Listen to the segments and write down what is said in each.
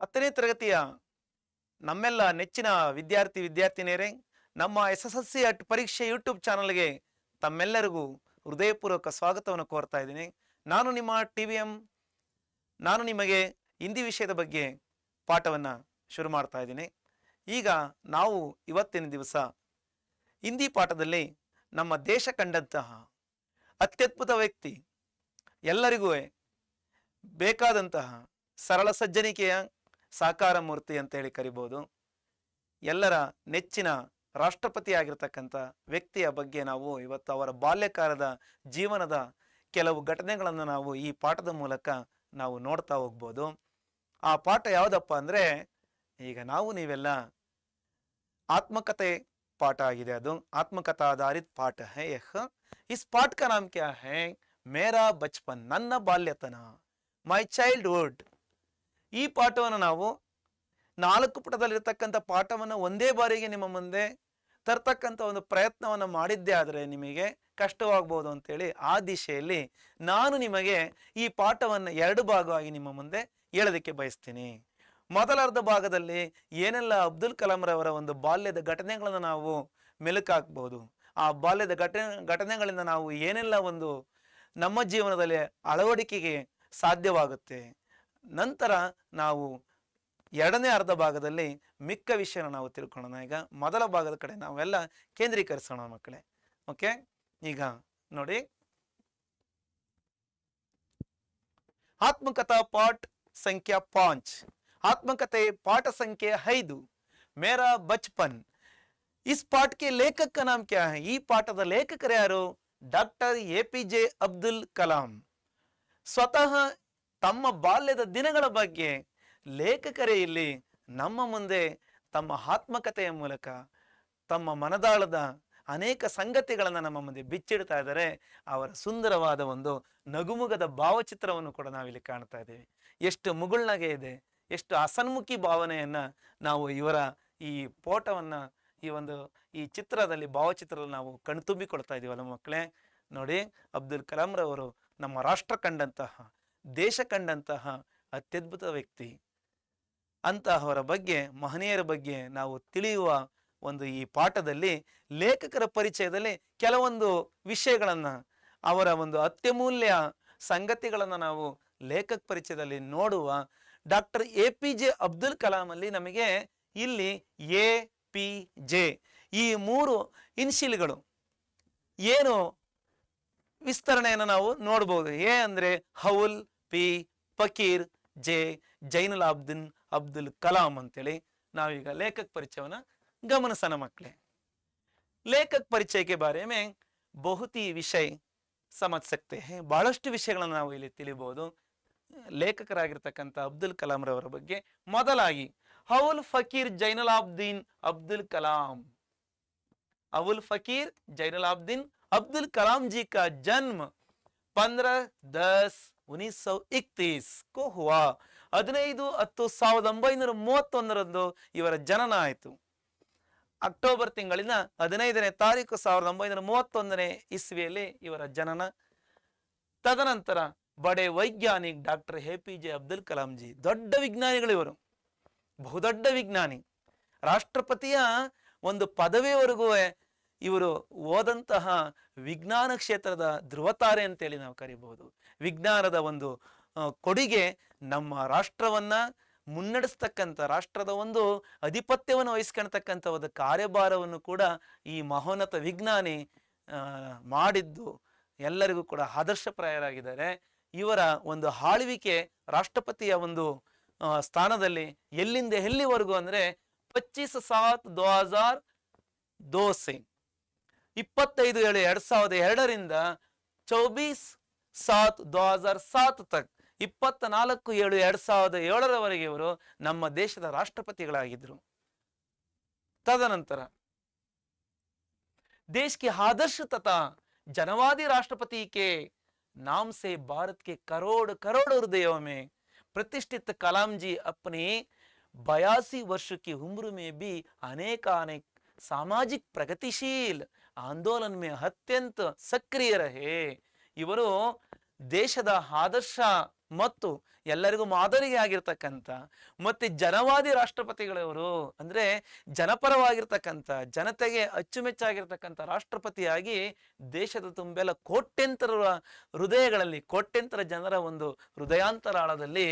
ಹತ್ತನೇ ತರಗತಿಯ ನಮ್ಮೆಲ್ಲ ನೆಚ್ಚಿನ ವಿದ್ಯಾರ್ಥಿ ವಿದ್ಯಾರ್ಥಿನಿಯರೇ, ನಮ್ಮ SSLC ಅಟ್ ಪರೀಕ್ಷೆ ಯೂಟ್ಯೂಬ್ ಚಾನಲ್ಗೆ ತಮ್ಮೆಲ್ಲರಿಗೂ ಹೃದಯಪೂರ್ವಕ ಸ್ವಾಗತವನ್ನು ಕೋರ್ತಾ ಇದ್ದೀನಿ. ನಾನು ನಿಮ್ಮ TVM. ನಾನು ನಿಮಗೆ ಹಿಂದಿ ವಿಷಯದ ಬಗ್ಗೆ ಪಾಠವನ್ನು ಶುರು ಮಾಡ್ತಾ ಇದ್ದೀನಿ. ಈಗ ನಾವು ಇವತ್ತಿನ ದಿವಸ ಹಿಂದಿ ಪಾಠದಲ್ಲಿ ನಮ್ಮ ದೇಶ ಕಂಡಂತಹ ಅತ್ಯದ್ಭುತ ವ್ಯಕ್ತಿ, ಎಲ್ಲರಿಗೂ ಬೇಕಾದಂತಹ ಸರಳ ಸಜ್ಜನಿಕೆಯ ಸಾಕಾರ ಮೂರ್ತಿ ಅಂತೇಳಿ ಕರಿಬೋದು, ಎಲ್ಲರ ನೆಚ್ಚಿನ ರಾಷ್ಟ್ರಪತಿ ಆಗಿರ್ತಕ್ಕಂಥ ವ್ಯಕ್ತಿಯ ಬಗ್ಗೆ ನಾವು ಇವತ್ತು ಅವರ ಬಾಲ್ಯಕಾಲದ ಜೀವನದ ಕೆಲವು ಘಟನೆಗಳನ್ನು ನಾವು ಈ ಪಾಠದ ಮೂಲಕ ನಾವು ನೋಡ್ತಾ ಹೋಗ್ಬೋದು. ಆ ಪಾಠ ಯಾವುದಪ್ಪ ಅಂದರೆ, ಈಗ ನಾವು ನೀವೆಲ್ಲ ಆತ್ಮಕಥೆ ಪಾಠ ಆಗಿದೆ. ಅದು ಆತ್ಮಕಥಾ ಆಧಾರಿತ ಪಾಠ ಹೈ. ಇಸ್ ಪಾಠ ಕಾ ನಾಮ್ ಕ್ಯಾ ಹೈ? ಮೇರಾ ಬಚ್ಪನ್, ನನ್ನ ಬಾಲ್ಯತನ, ಮೈ ಚೈಲ್ಡ್ಹುಡ್. ಈ ಪಾಠವನ್ನು ನಾವು 4 ಪುಟದಲ್ಲಿರ್ತಕ್ಕಂಥ ಪಾಠವನ್ನು ಒಂದೇ ಬಾರಿಗೆ ನಿಮ್ಮ ಮುಂದೆ ತರ್ತಕ್ಕಂಥ ಒಂದು ಪ್ರಯತ್ನವನ್ನು ಮಾಡಿದ್ದೇ ಆದರೆ ನಿಮಗೆ ಕಷ್ಟವಾಗ್ಬೋದು ಅಂತೇಳಿ ಆ ದಿಶೆಯಲ್ಲಿ ನಾನು ನಿಮಗೆ ಈ ಪಾಠವನ್ನು 2 ಭಾಗವಾಗಿ ನಿಮ್ಮ ಮುಂದೆ ಹೇಳೋದಕ್ಕೆ ಬಯಸ್ತೀನಿ. ಮೊದಲ ಅರ್ಧ ಭಾಗದಲ್ಲಿ ಏನೆಲ್ಲ ಅಬ್ದುಲ್ ಕಲಾಂ ರವರ ಒಂದು ಬಾಲ್ಯದ ಘಟನೆಗಳನ್ನು ನಾವು ಮೆಲುಕಾಕ್ಬೋದು, ಆ ಬಾಲ್ಯದ ಘಟನೆಗಳಿಂದ ನಾವು ಏನೆಲ್ಲ ಒಂದು ನಮ್ಮ ಜೀವನದಲ್ಲಿ ಅಳವಡಿಕೆಗೆ ಸಾಧ್ಯವಾಗುತ್ತೆ. ನಂತರ ನಾವು ಎರಡನೇ ಅರ್ಧ ಭಾಗದಲ್ಲಿ ಮಿಕ್ಕ ವಿಷಯನ ನಾವು ತಿಳ್ಕೊಳ್ಳೋಣ. ಈಗ ಮೊದಲ ಭಾಗದ ಕಡೆ ನಾವೆಲ್ಲ ಕೇಂದ್ರೀಕರಿಸೋಣ ಮಕ್ಕಳೇ. ಓಕೆ, ಈಗ ನೋಡಿ, ಆತ್ಮಕಥಾ ಪಾಠ ಸಂಖ್ಯಾ 5. ಆತ್ಮಕಥೆ ಪಾಠ ಸಂಖ್ಯೆ 5, ಮೇರಾ ಬಚ್ಪನ್. ಇಸ್ ಪಾಠ ಕೆ ಲೇಖಕ ಕಾ ನಾಮ್ ಕ್ಯಾ ಹೈ? ಈ ಪಾಠದ ಲೇಖಕರು ಯಾರು? Doctor APJ Abdul Kalam. ಸ್ವತಃ ತಮ್ಮ ಬಾಲ್ಯದ ದಿನಗಳ ಬಗ್ಗೆ ಲೇಖಕರೇ ಇಲ್ಲಿ ನಮ್ಮ ಮುಂದೆ ತಮ್ಮ ಆತ್ಮಕಥೆಯ ಮೂಲಕ ತಮ್ಮ ಮನದಾಳದ ಅನೇಕ ಸಂಗತಿಗಳನ್ನು ನಮ್ಮ ಮುಂದೆ ಬಿಚ್ಚಿಡ್ತಾ ಇದ್ದಾರೆ. ಅವರ ಸುಂದರವಾದ ಒಂದು ನಗುಮುಗದ ಭಾವಚಿತ್ರವನ್ನು ಕೂಡ ನಾವಿಲ್ಲಿ ಕಾಣ್ತಾ ಇದ್ದೀವಿ. ಎಷ್ಟು ಮುಗುಳ್ನಗೆ ಇದೆ, ಎಷ್ಟು ಹಸನ್ಮುಖಿ ಭಾವನೆಯನ್ನು ನಾವು ಇವರ ಈ ಫೋಟೋವನ್ನು ಈ ಚಿತ್ರದಲ್ಲಿ, ಭಾವಚಿತ್ರದಲ್ಲಿ ನಾವು ಕಣ್ತುಂಬಿಕೊಳ್ತಾ ಇದ್ದೀವಲ್ಲ ಮಕ್ಕಳೇ. ನೋಡಿ, ಅಬ್ದುಲ್ ಕಲಾಂ ರವರು ನಮ್ಮ ರಾಷ್ಟ್ರ ಕಂಡಂತಹ, ದೇಶ ಕಂಡಂತಹ ಅತ್ಯದ್ಭುತ ವ್ಯಕ್ತಿ. ಅಂತಹವರ ಬಗ್ಗೆ, ಮಹನೀಯರ ಬಗ್ಗೆ ನಾವು ತಿಳಿಯುವ ಒಂದು ಈ ಪಾಠದಲ್ಲಿ ಲೇಖಕರ ಪರಿಚಯದಲ್ಲಿ ಕೆಲವೊಂದು ವಿಷಯಗಳನ್ನು, ಅವರ ಒಂದು ಅತ್ಯಮೂಲ್ಯ ಸಂಗತಿಗಳನ್ನು ನಾವು ಲೇಖಕ ಪರಿಚಯದಲ್ಲಿ ನೋಡುವ. ಡಾಕ್ಟರ್ APJ ಅಬ್ದುಲ್ ಕಲಾಂ ಅಲ್ಲಿ ನಮಗೆ ಇಲ್ಲಿ APJ ಈ 3 ಇನ್ಶಿಲ್ಗಳು ಏನು ವಿಸ್ತರಣೆಯನ್ನು ನಾವು ನೋಡ್ಬೋದು. ಎ ಅಂದರೆ ಹೌಲ್, P ಫಕೀರ್, J ಜೈನುಲಾಬ್ದಿನ್ ಅಬ್ದುಲ್ ಕಲಾಂ ಅಂತೇಳಿ ನಾವೀಗ ಲೇಖಕ ಪರಿಚಯವನ್ನು ಗಮನಿಸೋಣ ಮಕ್ಕಳೇ. ಲೇಖಕ ಪರಿಚಯ के बारे में बहुत ही ವಿಷಯ समझ सकते हैं. ಬಹಳಷ್ಟು ವಿಷಯಗಳನ್ನು ನಾವು ಇಲ್ಲಿ ತಿಳಿಬಹುದು ಲೇಖಕರಾಗಿರ್ತಕ್ಕಂಥ ಅಬ್ದುಲ್ ಕಲಾಂ ರವರ ಬಗ್ಗೆ. ಮೊದಲಾಗಿ ಹೌಲ್ ಫಕೀರ್ ಜೈನುಲಾಬ್ದೀನ್ ಅಬ್ದುಲ್ ಕಲಾಂ. अवुल फकीर जैनुलाब्दीन अब्दुल कलाम जी का जन्म 15-10-1931 को हुआ. 15-10-1931 ಇವರ ಜನನ ಆಯಿತು. ಅಕ್ಟೋಬರ್ ತಿಂಗಳಿನ 15ನೇ ತಾರೀಕು 1931ನೇ ಇಸ್ವಿಯಲ್ಲಿ ಇವರ ಜನನ. ತದನಂತರ ಬಡೆ ವೈಜ್ಞಾನಿಕ doctor APJ Abdul Kalam G, ದೊಡ್ಡ ವಿಜ್ಞಾನಿಗಳು ಇವರು, ಬಹುದೊಡ್ಡ ವಿಜ್ಞಾನಿ. ರಾಷ್ಟ್ರಪತಿಯ ಒಂದು ಪದವಿಯವರೆಗೂ ಇವರು ಓದಂತಹ ವಿಜ್ಞಾನ ಕ್ಷೇತ್ರದ ಧ್ರುವತಾರೆ ಅಂತೇಳಿ ನಾವು ಕರಿಬಹುದು. ವಿಜ್ಞಾನದ ಒಂದು ಕೊಡುಗೆ ನಮ್ಮ ರಾಷ್ಟ್ರವನ್ನ ಮುನ್ನಡೆಸ್ತಕ್ಕಂಥ, ರಾಷ್ಟ್ರದ ಒಂದು ಅಧಿಪತ್ಯವನ್ನು ವಹಿಸ್ಕೊಳ್ತಕ್ಕಂಥ ಒಂದು ಕಾರ್ಯಭಾರವನ್ನು ಕೂಡ ಈ ಮಹೋನ್ನತ ವಿಜ್ಞಾನಿ ಮಾಡಿದ್ದು ಎಲ್ಲರಿಗೂ ಕೂಡ ಆದರ್ಶಪ್ರಾಯರಾಗಿದ್ದಾರೆ. ಇವರ ಒಂದು ಆಳ್ವಿಕೆ ರಾಷ್ಟ್ರಪತಿಯ ಒಂದು ಸ್ಥಾನದಲ್ಲಿ ಎಲ್ಲಿಂದ ಎಲ್ಲಿವರೆಗೂ ಅಂದರೆ 25/7/2002 से 25/7/2002ರಿಂದ 24/7/2007 ತಕ್ 24/7/2007 ಇವರು ನಮ್ಮ ದೇಶದ ರಾಷ್ಟ್ರಪತಿಗಳಾಗಿದ್ದರು. ತದನಂತರ देश के आदर्श तथा जनवादी राष्ट्रपति के नाम से भारत के करोड़ करोड़ हृदयों में प्रतिष्ठित कलाम जी अपनी 82 वर्ष की उम्र में भी अनेक सामाजिक प्रगतिशील आंदोलन में अत्यंत सक्रिय रहे. ಇವರು ದೇಶದ ಆದರ್ಶ ಮತ್ತು ಎಲ್ಲರಿಗೂ ಮಾದರಿಗೆ ಆಗಿರ್ತಕ್ಕಂಥ ಮತ್ತೆ ಜನವಾದಿ ರಾಷ್ಟ್ರಪತಿಗಳವರು, ಅಂದ್ರೆ ಜನಪರವಾಗಿರ್ತಕ್ಕಂಥ, ಜನತೆಗೆ ಅಚ್ಚುಮೆಚ್ಚಾಗಿರ್ತಕ್ಕಂಥ ರಾಷ್ಟ್ರಪತಿಯಾಗಿ ದೇಶದ ತುಂಬೆಲ್ಲ ಕೋಟ್ಯಂತರ ಹೃದಯಗಳಲ್ಲಿ, ಕೋಟ್ಯಂತರ ಜನರ ಒಂದು ಹೃದಯಾಂತರಾಳದಲ್ಲಿ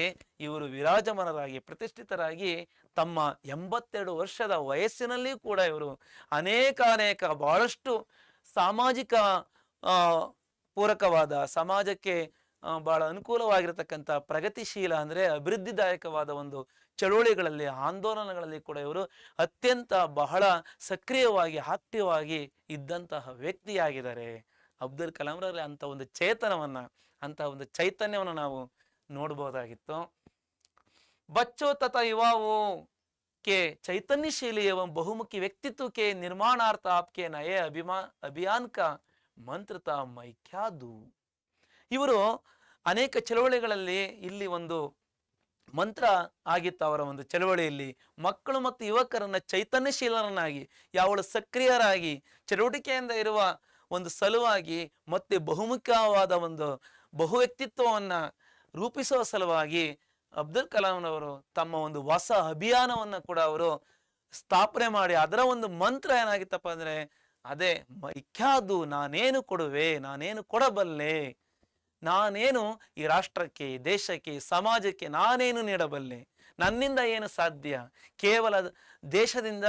ಇವರು ವಿರಾಜಮಾನರಾಗಿ ಪ್ರತಿಷ್ಠಿತರಾಗಿ ತಮ್ಮ 82 ವರ್ಷದ ವಯಸ್ಸಿನಲ್ಲಿ ಕೂಡ ಇವರು ಅನೇಕ ಬಹಳಷ್ಟು ಸಾಮಾಜಿಕ ಪೂರಕವಾದ, ಸಮಾಜಕ್ಕೆ ಬಹಳ ಅನುಕೂಲವಾಗಿರತಕ್ಕಂಥ ಪ್ರಗತಿಶೀಲ ಅಂದ್ರೆ ಅಭಿವೃದ್ಧಿದಾಯಕವಾದ ಒಂದು ಚಳುವಳಿಗಳಲ್ಲಿ, ಆಂದೋಲನಗಳಲ್ಲಿ ಕೂಡ ಇವರು ಅತ್ಯಂತ ಬಹಳ ಸಕ್ರಿಯವಾಗಿ ಆಕ್ಟಿವ್ ಆಗಿ ಇದ್ದಂತಹ ವ್ಯಕ್ತಿಯಾಗಿದ್ದಾರೆ. ಅಬ್ದುಲ್ ಕಲಾಂ ರವರಲ್ಲಿ ಅಂತ ಒಂದು ಚೇತನವನ್ನ, ಅಂತ ಒಂದು ಚೈತನ್ಯವನ್ನು ನಾವು ನೋಡಬಹುದಾಗಿತ್ತು. बच्चों तथा युवाओं के चैतन्यशीली एवं बहुमुखी व्यक्तित्व के निर्माणार्थ आपके नए अभियान का मंत्र था मैं क्या दूं. ಇವರು ಅನೇಕ ಚಳವಳಿಗಳಲ್ಲಿ ಇಲ್ಲಿ ಒಂದು ಮಂತ್ರ ಆಗಿತ್ತು. ಅವರ ಒಂದು ಚಳವಳಿಯಲ್ಲಿ ಮಕ್ಕಳು ಮತ್ತು ಯುವಕರನ್ನ ಚೈತನ್ಯಶೀಲರನ್ನಾಗಿ, ಯಾವಳು ಸಕ್ರಿಯರಾಗಿ ಚಟುವಟಿಕೆಯಿಂದ ಇರುವ ಒಂದು ಸಲುವಾಗಿ ಮತ್ತೆ ಬಹುಮುಖ್ಯವಾದ ಒಂದು ಬಹುವ್ಯಕ್ತಿತ್ವವನ್ನ ರೂಪಿಸುವ ಸಲುವಾಗಿ ಅಬ್ದುಲ್ ಕಲಾಂರವರು ತಮ್ಮ ಒಂದು ಹೊಸ ಅಭಿಯಾನವನ್ನ ಕೂಡ ಅವರು ಸ್ಥಾಪನೆ ಮಾಡಿ, ಅದರ ಒಂದು ಮಂತ್ರ ಏನಾಗಿತ್ತಪ್ಪ ಅಂದ್ರೆ ಅದೇ ಮೈಕ್ಯಾದು, ನಾನೇನು ಕೊಡುವೆ, ನಾನೇನು ಕೊಡಬಲ್ಲೆ, ನಾನೇನು ಈ ರಾಷ್ಟ್ರಕ್ಕೆ, ದೇಶಕ್ಕೆ, ಸಮಾಜಕ್ಕೆ ನಾನೇನು ನೀಡಬಲ್ಲೆ, ನನ್ನಿಂದ ಏನು ಸಾಧ್ಯ, ಕೇವಲ ದೇಶದಿಂದ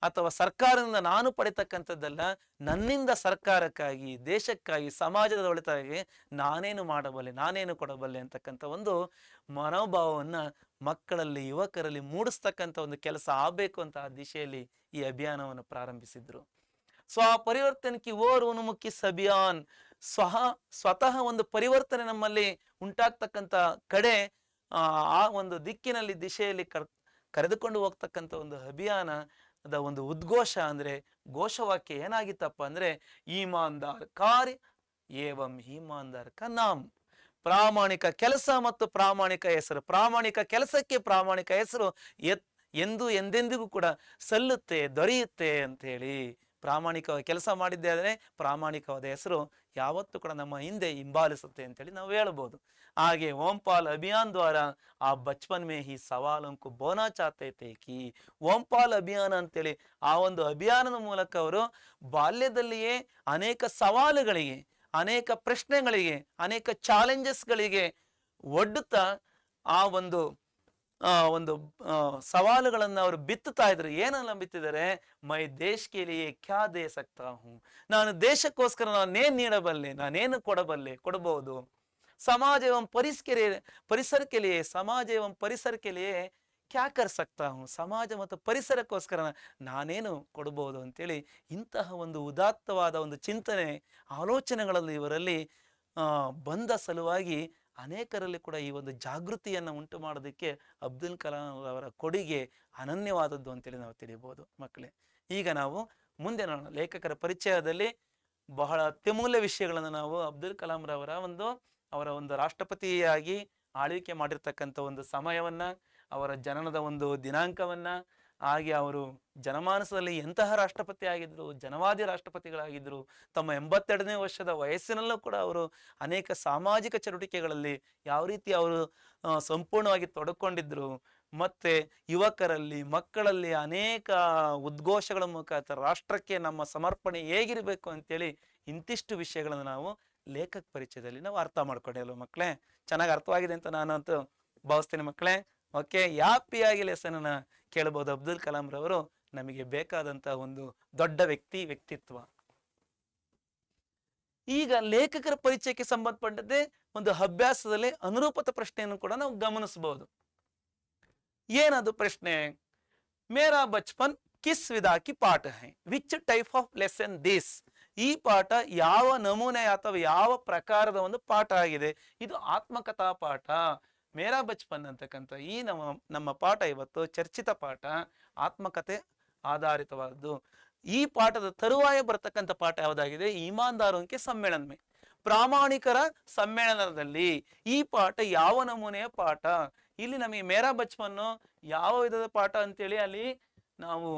ಅಥವಾ ಸರ್ಕಾರದಿಂದ ನಾನು ಪಡಿತಕ್ಕಂಥದ್ದಲ್ಲ, ನನ್ನಿಂದ ಸರ್ಕಾರಕ್ಕಾಗಿ, ದೇಶಕ್ಕಾಗಿ, ಸಮಾಜದ ಒಳಿತಾಗಿ ನಾನೇನು ಮಾಡಬಲ್ಲೆ, ನಾನೇನು ಕೊಡಬಲ್ಲೆ ಅಂತಕ್ಕಂಥ ಒಂದು ಮನೋಭಾವವನ್ನ ಮಕ್ಕಳಲ್ಲಿ, ಯುವಕರಲ್ಲಿ ಮೂಡಿಸ್ತಕ್ಕಂಥ ಒಂದು ಕೆಲಸ ಆಗಬೇಕು ಅಂತ ಆ ದಿಶೆಯಲ್ಲಿ ಈ ಅಭಿಯಾನವನ್ನು ಪ್ರಾರಂಭಿಸಿದ್ರು. ಪರಿವರ್ತನೆ ಕಿ ಓರ್ ಉನ್ಮುಖಿ ಅಭಿಯಾನ್, ಸ್ವತಃ ಒಂದು ಪರಿವರ್ತನೆ ನಮ್ಮಲ್ಲಿ ಉಂಟಾಗ್ತಕ್ಕಂಥ ಕಡೆ ಆ ಒಂದು ದಿಕ್ಕಿನಲ್ಲಿ, ದಿಶೆಯಲ್ಲಿ ಕರೆದುಕೊಂಡು ಹೋಗ್ತಕ್ಕಂಥ ಒಂದು ಅಭಿಯಾನದ ಒಂದು ಉದ್ಘೋಷ ಅಂದ್ರೆ ಘೋಷವಾಕ್ಯ ಏನಾಗಿತ್ತಪ್ಪ ಅಂದ್ರೆ ಈಮಾನ್ದಾರ್ ಕಾರ್ಯ ಏವಂ ಈಮಾನ್ದಾರ್ ಕ ನಾಮ್. ಪ್ರಾಮಾಣಿಕ ಕೆಲಸ ಮತ್ತು ಪ್ರಾಮಾಣಿಕ ಹೆಸರು, ಪ್ರಾಮಾಣಿಕ ಕೆಲಸಕ್ಕೆ ಪ್ರಾಮಾಣಿಕ ಹೆಸರು ಎಂದೆಂದಿಗೂ ಕೂಡ ಸಲ್ಲುತ್ತೆ, ದೊರೆಯುತ್ತೆ ಅಂತ ಹೇಳಿ. ಪ್ರಾಮಾಣಿಕವಾಗಿ ಕೆಲಸ ಮಾಡಿದ್ದೆ ಆದರೆ ಪ್ರಾಮಾಣಿಕವಾದ ಹೆಸರು ಯಾವತ್ತೂ ಕೂಡ ನಮ್ಮ ಹಿಂದೆ ಹಿಂಬಾಲಿಸುತ್ತೆ ಅಂತೇಳಿ ನಾವು ಹೇಳ್ಬೋದು. ಹಾಗೆ ಓಂಪಾಲ್ ಅಭಿಯಾನ್ ದ್ವಾರ ಆ ಬಚ್ಪನ್ ಮೇ ಹಿ ಸವಾಲಂಕು ಬೋನಾ ಚಾತೆ ಕಿ, ಓಂಪಾಲ್ ಅಭಿಯಾನ ಅಂತೇಳಿ ಆ ಒಂದು ಅಭಿಯಾನದ ಮೂಲಕ ಅವರು ಬಾಲ್ಯದಲ್ಲಿಯೇ ಅನೇಕ ಸವಾಲುಗಳಿಗೆ, ಅನೇಕ ಪ್ರಶ್ನೆಗಳಿಗೆ, ಅನೇಕ ಚಾಲೆಂಜಸ್ಗಳಿಗೆ ಒಡ್ಡುತ್ತಾ ಆ ಒಂದು ಸವಾಲುಗಳನ್ನ ಅವರು ಬಿತ್ತುತ್ತಾ ಇದ್ರು. ಏನನ್ನ ಬಿತ್ತಿದ್ದಾರೆ? ಮೈ ದೇಶಕ್ಕೆ ಲಿಯೇ ಕ್ಯಾ ದೇ ಸಕ್ತಾ ಹೂಂ, ನಾನು ದೇಶಕ್ಕೋಸ್ಕರ ನಾನೇನ್ ನೀಡಬಲ್ಲೆ, ನಾನೇನು ಕೊಡಬಹುದು. ಸಮಾಜ ಏವಂ ಪರಿಸರ ಕೆ ಲಿಯೇ ಸಮಾಜ ಏವಂ ಪರಿಸರ ಕೆ ಲಿಯೇ ಕ್ಯಾ ಕರ್ ಸಕ್ತಾ ಹೂಂ, ಸಮಾಜ ಮತ್ತು ಪರಿಸರಕ್ಕೋಸ್ಕರ ನಾನೇನು ಕೊಡಬಹುದು ಅಂತೇಳಿ ಇಂತಹ ಒಂದು ಉದಾತ್ತವಾದ ಒಂದು ಚಿಂತನೆ, ಆಲೋಚನೆಗಳಲ್ಲಿ ಇವರಲ್ಲಿ ಬಂದ ಸಲುವಾಗಿ ಅನೇಕರಲ್ಲಿ ಕೂಡ ಈ ಒಂದು ಜಾಗೃತಿಯನ್ನು ಉಂಟು ಮಾಡೋದಕ್ಕೆ ಅಬ್ದುಲ್ ಕಲಾಂ ಅವರ ಕೊಡುಗೆ ಅನನ್ಯವಾದದ್ದು ಅಂತೇಳಿ ನಾವು ತಿಳಿಯಬಹುದು. ಮಕ್ಕಳೇ, ಈಗ ನಾವು ಮುಂದೆ ನೋಡೋಣ. ಲೇಖಕರ ಪರಿಚಯದಲ್ಲಿ ಬಹಳ ಅತ್ಯಮೂಲ್ಯ ವಿಷಯಗಳನ್ನು ನಾವು ಅಬ್ದುಲ್ ಕಲಾಂ ಅವರ ಒಂದು ರಾಷ್ಟ್ರಪತಿಯಾಗಿ ಆಳ್ವಿಕೆ ಮಾಡಿರ್ತಕ್ಕಂಥ ಒಂದು ಸಮಯವನ್ನ, ಅವರ ಜನನದ ಒಂದು ದಿನಾಂಕವನ್ನ, ಹಾಗೆ ಅವರು ಜನಮಾನಸದಲ್ಲಿ ಎಂತಹ ರಾಷ್ಟ್ರಪತಿ ಆಗಿದ್ರು, ಜನವಾದಿ ರಾಷ್ಟ್ರಪತಿಗಳಾಗಿದ್ರು, ತಮ್ಮ 82ನೇ ವರ್ಷದ ವಯಸ್ಸಿನಲ್ಲೂ ಕೂಡ ಅವರು ಅನೇಕ ಸಾಮಾಜಿಕ ಚಟುವಟಿಕೆಗಳಲ್ಲಿ ಯಾವ ರೀತಿ ಅವರು ಸಂಪೂರ್ಣವಾಗಿ ತೊಡಕೊಂಡಿದ್ರು, ಮತ್ತೆ ಯುವಕರಲ್ಲಿ, ಮಕ್ಕಳಲ್ಲಿ ಅನೇಕ ಉದ್ಘೋಷಗಳ ಮುಖಾಂತರ ರಾಷ್ಟ್ರಕ್ಕೆ ನಮ್ಮ ಸಮರ್ಪಣೆ ಹೇಗಿರಬೇಕು ಅಂತೇಳಿ ಇಂತಿಷ್ಟು ವಿಷಯಗಳನ್ನು ನಾವು ಲೇಖಕ ಪರಿಚಯದಲ್ಲಿ ನಾವು ಅರ್ಥ ಮಾಡ್ಕೊಂಡೆಲ್ಲ ಮಕ್ಕಳೇ. ಚೆನ್ನಾಗಿ ಅರ್ಥವಾಗಿದೆ ಅಂತ ನಾನಂತೂ ಭಾವಿಸ್ತೇನೆ ಮಕ್ಕಳೇ. ಓಕೆ, ಯಾಪಿಯಾಗಿ ಲೆಸನ್ನ ಕೇಳಬಹುದು. ಅಬ್ದುಲ್ ಕಲಾಂ ರವರು ನಮಗೆ ಬೇಕಾದಂತ ಒಂದು ದೊಡ್ಡ ವ್ಯಕ್ತಿತ್ವ. ಈಗ ಲೇಖಕರ ಪರಿಚಯಕ್ಕೆ ಸಂಬಂಧಪಟ್ಟಂತೆ ಒಂದು ಅಭ್ಯಾಸದಲ್ಲಿ ಅನುರೂಪತ ಪ್ರಶ್ನೆಯನ್ನು ಕೂಡ ನಾವು ಗಮನಿಸಬಹುದು. ಏನದು ಪ್ರಶ್ನೆ? ಮೇರಾ ಬಚ್ಪನ್ ಕಿಸ್ ವಿಧಾ ಕಿ ಪಾಠ high, which type of lesson this. ಈ ಪಾಠ ಯಾವ ನಮೂನೆ ಅಥವಾ ಯಾವ ಪ್ರಕಾರದ ಒಂದು ಪಾಠ ಆಗಿದೆ? ಇದು ಆತ್ಮಕಥಾ ಪಾಠ. ಮೇರಾ ಬಚ್ಪನ್ ಅಂತಕ್ಕಂಥ ಈ ನಮ್ಮ ಪಾಠ ಇವತ್ತು ಚರ್ಚಿತ ಪಾಠ, ಆತ್ಮಕಥೆ ಆಧಾರಿತವಾದ್ದು. ಈ ಪಾಠದ ತರುವಾಯ ಬರ್ತಕ್ಕಂಥ ಪಾಠ ಯಾವುದಾಗಿದೆ? ಈಮಾನ್ದಾರೋಂಕೆ ಸಮ್ಮೇಳನ ಮೇ, ಪ್ರಾಮಾಣಿಕರ ಸಮ್ಮೇಳನದಲ್ಲಿ ಈ ಪಾಠ ಯಾವ ನಮೂನೆಯ ಪಾಠ? ಇಲ್ಲಿ ನಮಗೆ ಮೇರಾ ಬಚ್ಪನ್ನು ಯಾವ ವಿಧದ ಪಾಠ ಅಂತೇಳಿ ಅಲ್ಲಿ ನಾವು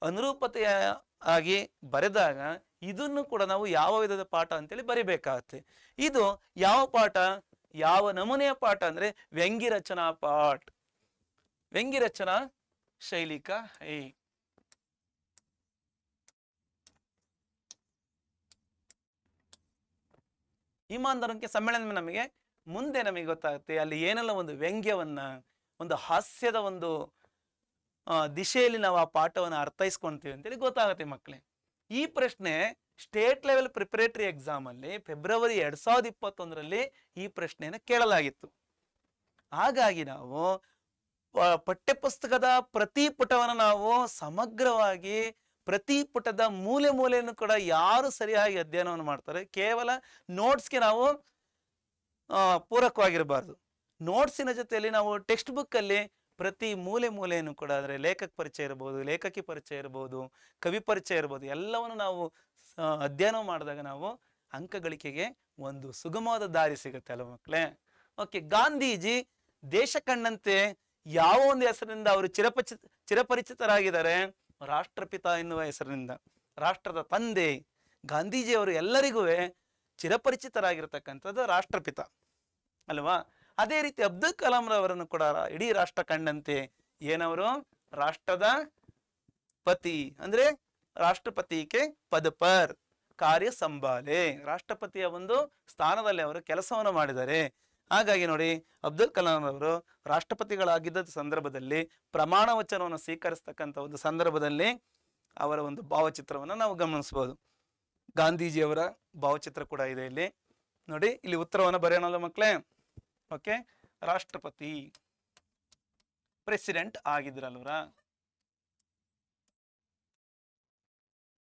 ಅನುರೂಪತೆಯ ಆಗಿ ಬರೆದಾಗ ಇದನ್ನು ಕೂಡ ನಾವು ಯಾವ ವಿಧದ ಪಾಠ ಅಂತೇಳಿ ಬರಿಬೇಕಾಗತ್ತೆ. ಇದು ಯಾವ ಪಾಠ? ಯಾವ ನಮೂನೆಯ ಪಾಠ ಅಂದ್ರೆ ವ್ಯಂಗ್ಯ ರಚನಾ ಪಾಠ, ವ್ಯಂಗ್ಯ ರಚನಾ ಶೈಲಿ का है। ಇಮಾನ್ದಾರನಿಗೆ ಸಮ್ಮೇಳನ ನಮಗೆ ಮುಂದೆ ನಮಗೆ ಗೊತ್ತಾಗುತ್ತೆ ಅಲ್ಲಿ ಏನೆಲ್ಲ ಒಂದು ವ್ಯಂಗ್ಯವನ್ನ, ಒಂದು ಹಾಸ್ಯದ ಒಂದು ದಿಶೆಯಲ್ಲಿ ನಾವು ಆ ಪಾಠವನ್ನು ಅರ್ಥೈಸ್ಕೊಂತೀವಿ ಅಂತೇಳಿ ಗೊತ್ತಾಗುತ್ತೆ ಮಕ್ಕಳೇ। ಈ ಪ್ರಶ್ನೆ ಸ್ಟೇಟ್ ಲೆವೆಲ್ ಪ್ರಿಪರೇಟರಿ ಎಕ್ಸಾಮ್ ಅಲ್ಲಿ ಫೆಬ್ರವರಿ 2021ರಲ್ಲಿ ಈ ಪ್ರಶ್ನೆಯನ್ನು ಕೇಳಲಾಗಿತ್ತು। ಹಾಗಾಗಿ ನಾವು ಪಠ್ಯಪುಸ್ತಕದ ಪ್ರತಿ ಪುಟವನ್ನು ನಾವು ಸಮಗ್ರವಾಗಿ ಪ್ರತಿ ಪುಟದ ಮೂಲೆ ಮೂಲೆಯನ್ನು ಕೂಡ ಯಾರು ಸರಿಯಾಗಿ ಅಧ್ಯಯನವನ್ನು ಮಾಡ್ತಾರೆ, ಕೇವಲ ನೋಟ್ಸ್ಗೆ ನಾವು ಪೂರಕವಾಗಿರಬಾರ್ದು। ನೋಟ್ಸಿನ ಜೊತೆಯಲ್ಲಿ ನಾವು ಟೆಕ್ಸ್ಟ್ ಬುಕ್ ಅಲ್ಲಿ ಪ್ರತಿ ಮೂಲೆ ಮೂಲೆಯನ್ನು ಕೂಡ ಅಂದರೆ ಲೇಖಕ ಪರಿಚಯ ಇರಬಹುದು, ಲೇಖಕಿ ಪರಿಚಯ ಇರಬಹುದು, ಕವಿ ಪರಿಚಯ ಇರಬಹುದು, ಎಲ್ಲವನ್ನು ನಾವು ಅಧ್ಯಯನ ಮಾಡಿದಾಗ ನಾವು ಅಂಕ ಗಳಿಕೆಗೆ ಒಂದು ಸುಗಮವಾದ ದಾರಿ ಸಿಗುತ್ತೆ ಅಲ್ವ ಮಕ್ಕಳೇ। ಓಕೆ, ಗಾಂಧೀಜಿ ದೇಶ ಕಂಡಂತೆ ಯಾವ ಒಂದು ಹೆಸರಿನಿಂದ ಅವರು ಚಿರಪರಿಚಿತರಾಗಿದ್ದಾರೆ? ರಾಷ್ಟ್ರಪಿತ ಎನ್ನುವ ಹೆಸರಿನಿಂದ, ರಾಷ್ಟ್ರದ ತಂದೆ ಗಾಂಧೀಜಿಯವರು ಎಲ್ಲರಿಗೂ ಚಿರಪರಿಚಿತರಾಗಿರ್ತಕ್ಕಂಥದ್ದು ರಾಷ್ಟ್ರಪಿತ ಅಲ್ವಾ। ಅದೇ ರೀತಿ ಅಬ್ದುಲ್ ಕಲಾಂ ರವರನ್ನು ಕೂಡ ಇಡೀ ರಾಷ್ಟ್ರ ಕಂಡಂತೆ ಏನವರು? ರಾಷ್ಟ್ರದ ಪತಿ ಅಂದ್ರೆ ರಾಷ್ಟ್ರಪತಿಗೆ ಪದ ಪರ್ ಕಾರ್ಯ ಸಂಭಾಲೆ, ರಾಷ್ಟ್ರಪತಿಯ ಒಂದು ಸ್ಥಾನದಲ್ಲಿ ಅವರು ಕೆಲಸವನ್ನು ಮಾಡಿದ್ದಾರೆ। ಹಾಗಾಗಿ ನೋಡಿ, ಅಬ್ದುಲ್ ಕಲಾಂ ಅವರು ರಾಷ್ಟ್ರಪತಿಗಳಾಗಿದ್ದ ಸಂದರ್ಭದಲ್ಲಿ ಪ್ರಮಾಣ ವಚನವನ್ನು ಸ್ವೀಕರಿಸ್ತಕ್ಕಂಥ ಒಂದು ಸಂದರ್ಭದಲ್ಲಿ ಅವರ ಒಂದು ಭಾವಚಿತ್ರವನ್ನು ನಾವು ಗಮನಿಸಬಹುದು। ಗಾಂಧೀಜಿಯವರ ಭಾವಚಿತ್ರ ಕೂಡ ಇದೆ ಇಲ್ಲಿ ನೋಡಿ। ಇಲ್ಲಿ ಉತ್ತರವನ್ನು ಬರೆಯೋಣಲ್ಲ ಮಕ್ಕಳೇ? ಓಕೆ, ರಾಷ್ಟ್ರಪತಿ ಪ್ರೆಸಿಡೆಂಟ್ ಆಗಿದ್ರಲ್ವರ,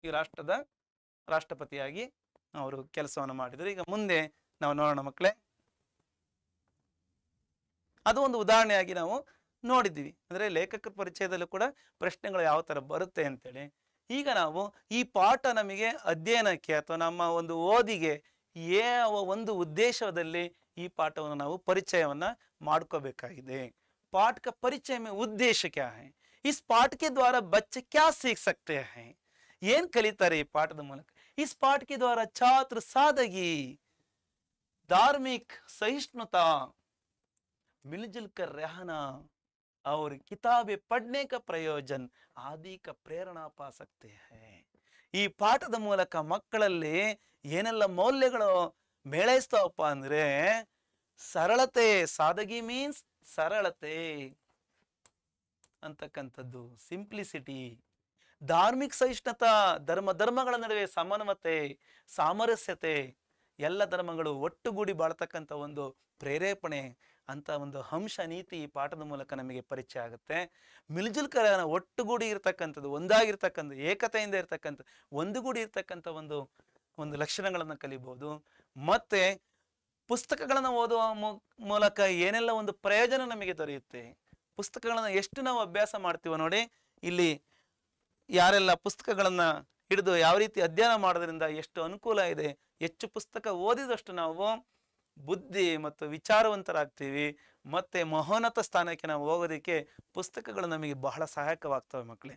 ಈ ರಾಷ್ಟ್ರದ ರಾಷ್ಟ್ರಪತಿಯಾಗಿ ಅವರು ಕೆಲಸವನ್ನು ಮಾಡಿದ್ರು। ಈಗ ಮುಂದೆ ನಾವು ನೋಡೋಣ ಮಕ್ಕಳೇ, ಅದು ಒಂದು ಉದಾಹರಣೆಯಾಗಿ ನಾವು ನೋಡಿದ್ದೀವಿ, ಅಂದ್ರೆ ಲೇಖಕರ ಪರಿಚಯದಲ್ಲೂ ಕೂಡ ಪ್ರಶ್ನೆಗಳು ಯಾವ ತರ ಬರುತ್ತೆ ಅಂತೇಳಿ। ಈಗ ನಾವು ಈ ಪಾಠ ನಮಗೆ ಅಧ್ಯಯನಕ್ಕೆ ಅಥವಾ ನಮ್ಮ ಒಂದು ಓದಿಗೆ ಯಾವ ಒಂದು ಉದ್ದೇಶದಲ್ಲಿ ಈ ಪಾಠವನ್ನು ನಾವು ಪರಿಚಯವನ್ನ ಮಾಡ್ಕೋಬೇಕಾಗಿದೆ। पाठ का परिचय में उद्देश्य क्या है? इस पाठ के द्वारा बच्चे क्या सीख सकते हैं? ಏನ್ ಕಲಿತಾರೆ ಈ ಪಾಠದ ಮೂಲಕ? इस पाठ के द्वारा छात्र सादगी, धार्मिक सहिष्णुता, मिलजुल कर रहना और किताबें पढ़ने का प्रयोजन आदि का प्रेरणा पा सकते हैं। ಈ ಪಾಠದ ಮೂಲಕ ಮಕ್ಕಳಲ್ಲಿ ಏನೆಲ್ಲ ಮೌಲ್ಯಗಳು ಮೇಳೈಸ್ತಾವಪ್ಪ ಅಂದ್ರೆ ಸರಳತೆ, ಸಾದಗಿ ಮೀನ್ಸ್ ಸರಳತೆ ಅಂತಕ್ಕಂಥದ್ದು, ಸಿಂಪ್ಲಿಸಿಟಿ, ಧಾರ್ಮಿಕ ಸಹಿಷ್ಣುತಾ, ಧರ್ಮಗಳ ನಡುವೆ ಸಮಾನತೆ, ಸಾಮರಸ್ಯತೆ, ಎಲ್ಲ ಧರ್ಮಗಳು ಒಟ್ಟುಗೂಡಿ ಬಾಳ್ತಕ್ಕಂಥ ಒಂದು ಪ್ರೇರೇಪಣೆ ಅಂತ ಒಂದು ಅಂಶ ನೀತಿ ಈ ಪಾಠದ ಮೂಲಕ ನಮಗೆ ಪರಿಚಯ ಆಗುತ್ತೆ। ಮಿಲ್ಜುಲ್ಕರ ಒಟ್ಟುಗೂಡಿ ಇರ್ತಕ್ಕಂಥದ್ದು, ಒಂದಾಗಿರ್ತಕ್ಕಂಥ, ಏಕತೆಯಿಂದ ಇರ್ತಕ್ಕಂಥ, ಒಂದುಗೂಡಿ ಇರ್ತಕ್ಕಂಥ ಒಂದು ಲಕ್ಷಣಗಳನ್ನು ಕಲಿಬಹುದು। ಮತ್ತೆ ಪುಸ್ತಕಗಳನ್ನು ಓದುವ ಮೂಲಕ ಏನೆಲ್ಲ ಒಂದು ಪ್ರಯೋಜನ ನಮಗೆ ದೊರೆಯುತ್ತೆ, ಪುಸ್ತಕಗಳನ್ನ ಎಷ್ಟು ನಾವು ಅಭ್ಯಾಸ ಮಾಡ್ತೀವೋ ನೋಡಿ, ಇಲ್ಲಿ ಯಾರೆಲ್ಲ ಪುಸ್ತಕಗಳನ್ನ ಹಿಡಿದು ಯಾವ ರೀತಿ ಅಧ್ಯಯನ ಮಾಡೋದ್ರಿಂದ ಎಷ್ಟು ಅನುಕೂಲ ಇದೆ, ಹೆಚ್ಚು ಪುಸ್ತಕ ಓದಿದಷ್ಟು ನಾವು ಬುದ್ಧಿ ಮತ್ತು ವಿಚಾರವಂತರಾಗ್ತೀವಿ, ಮತ್ತೆ ಮಹೋನ್ನತ ಸ್ಥಾನಕ್ಕೆ ನಾವು ಹೋಗೋದಕ್ಕೆ ಪುಸ್ತಕಗಳು ನಮಗೆ ಬಹಳ ಸಹಾಯಕವಾಗ್ತವೆ ಮಕ್ಕಳೇ।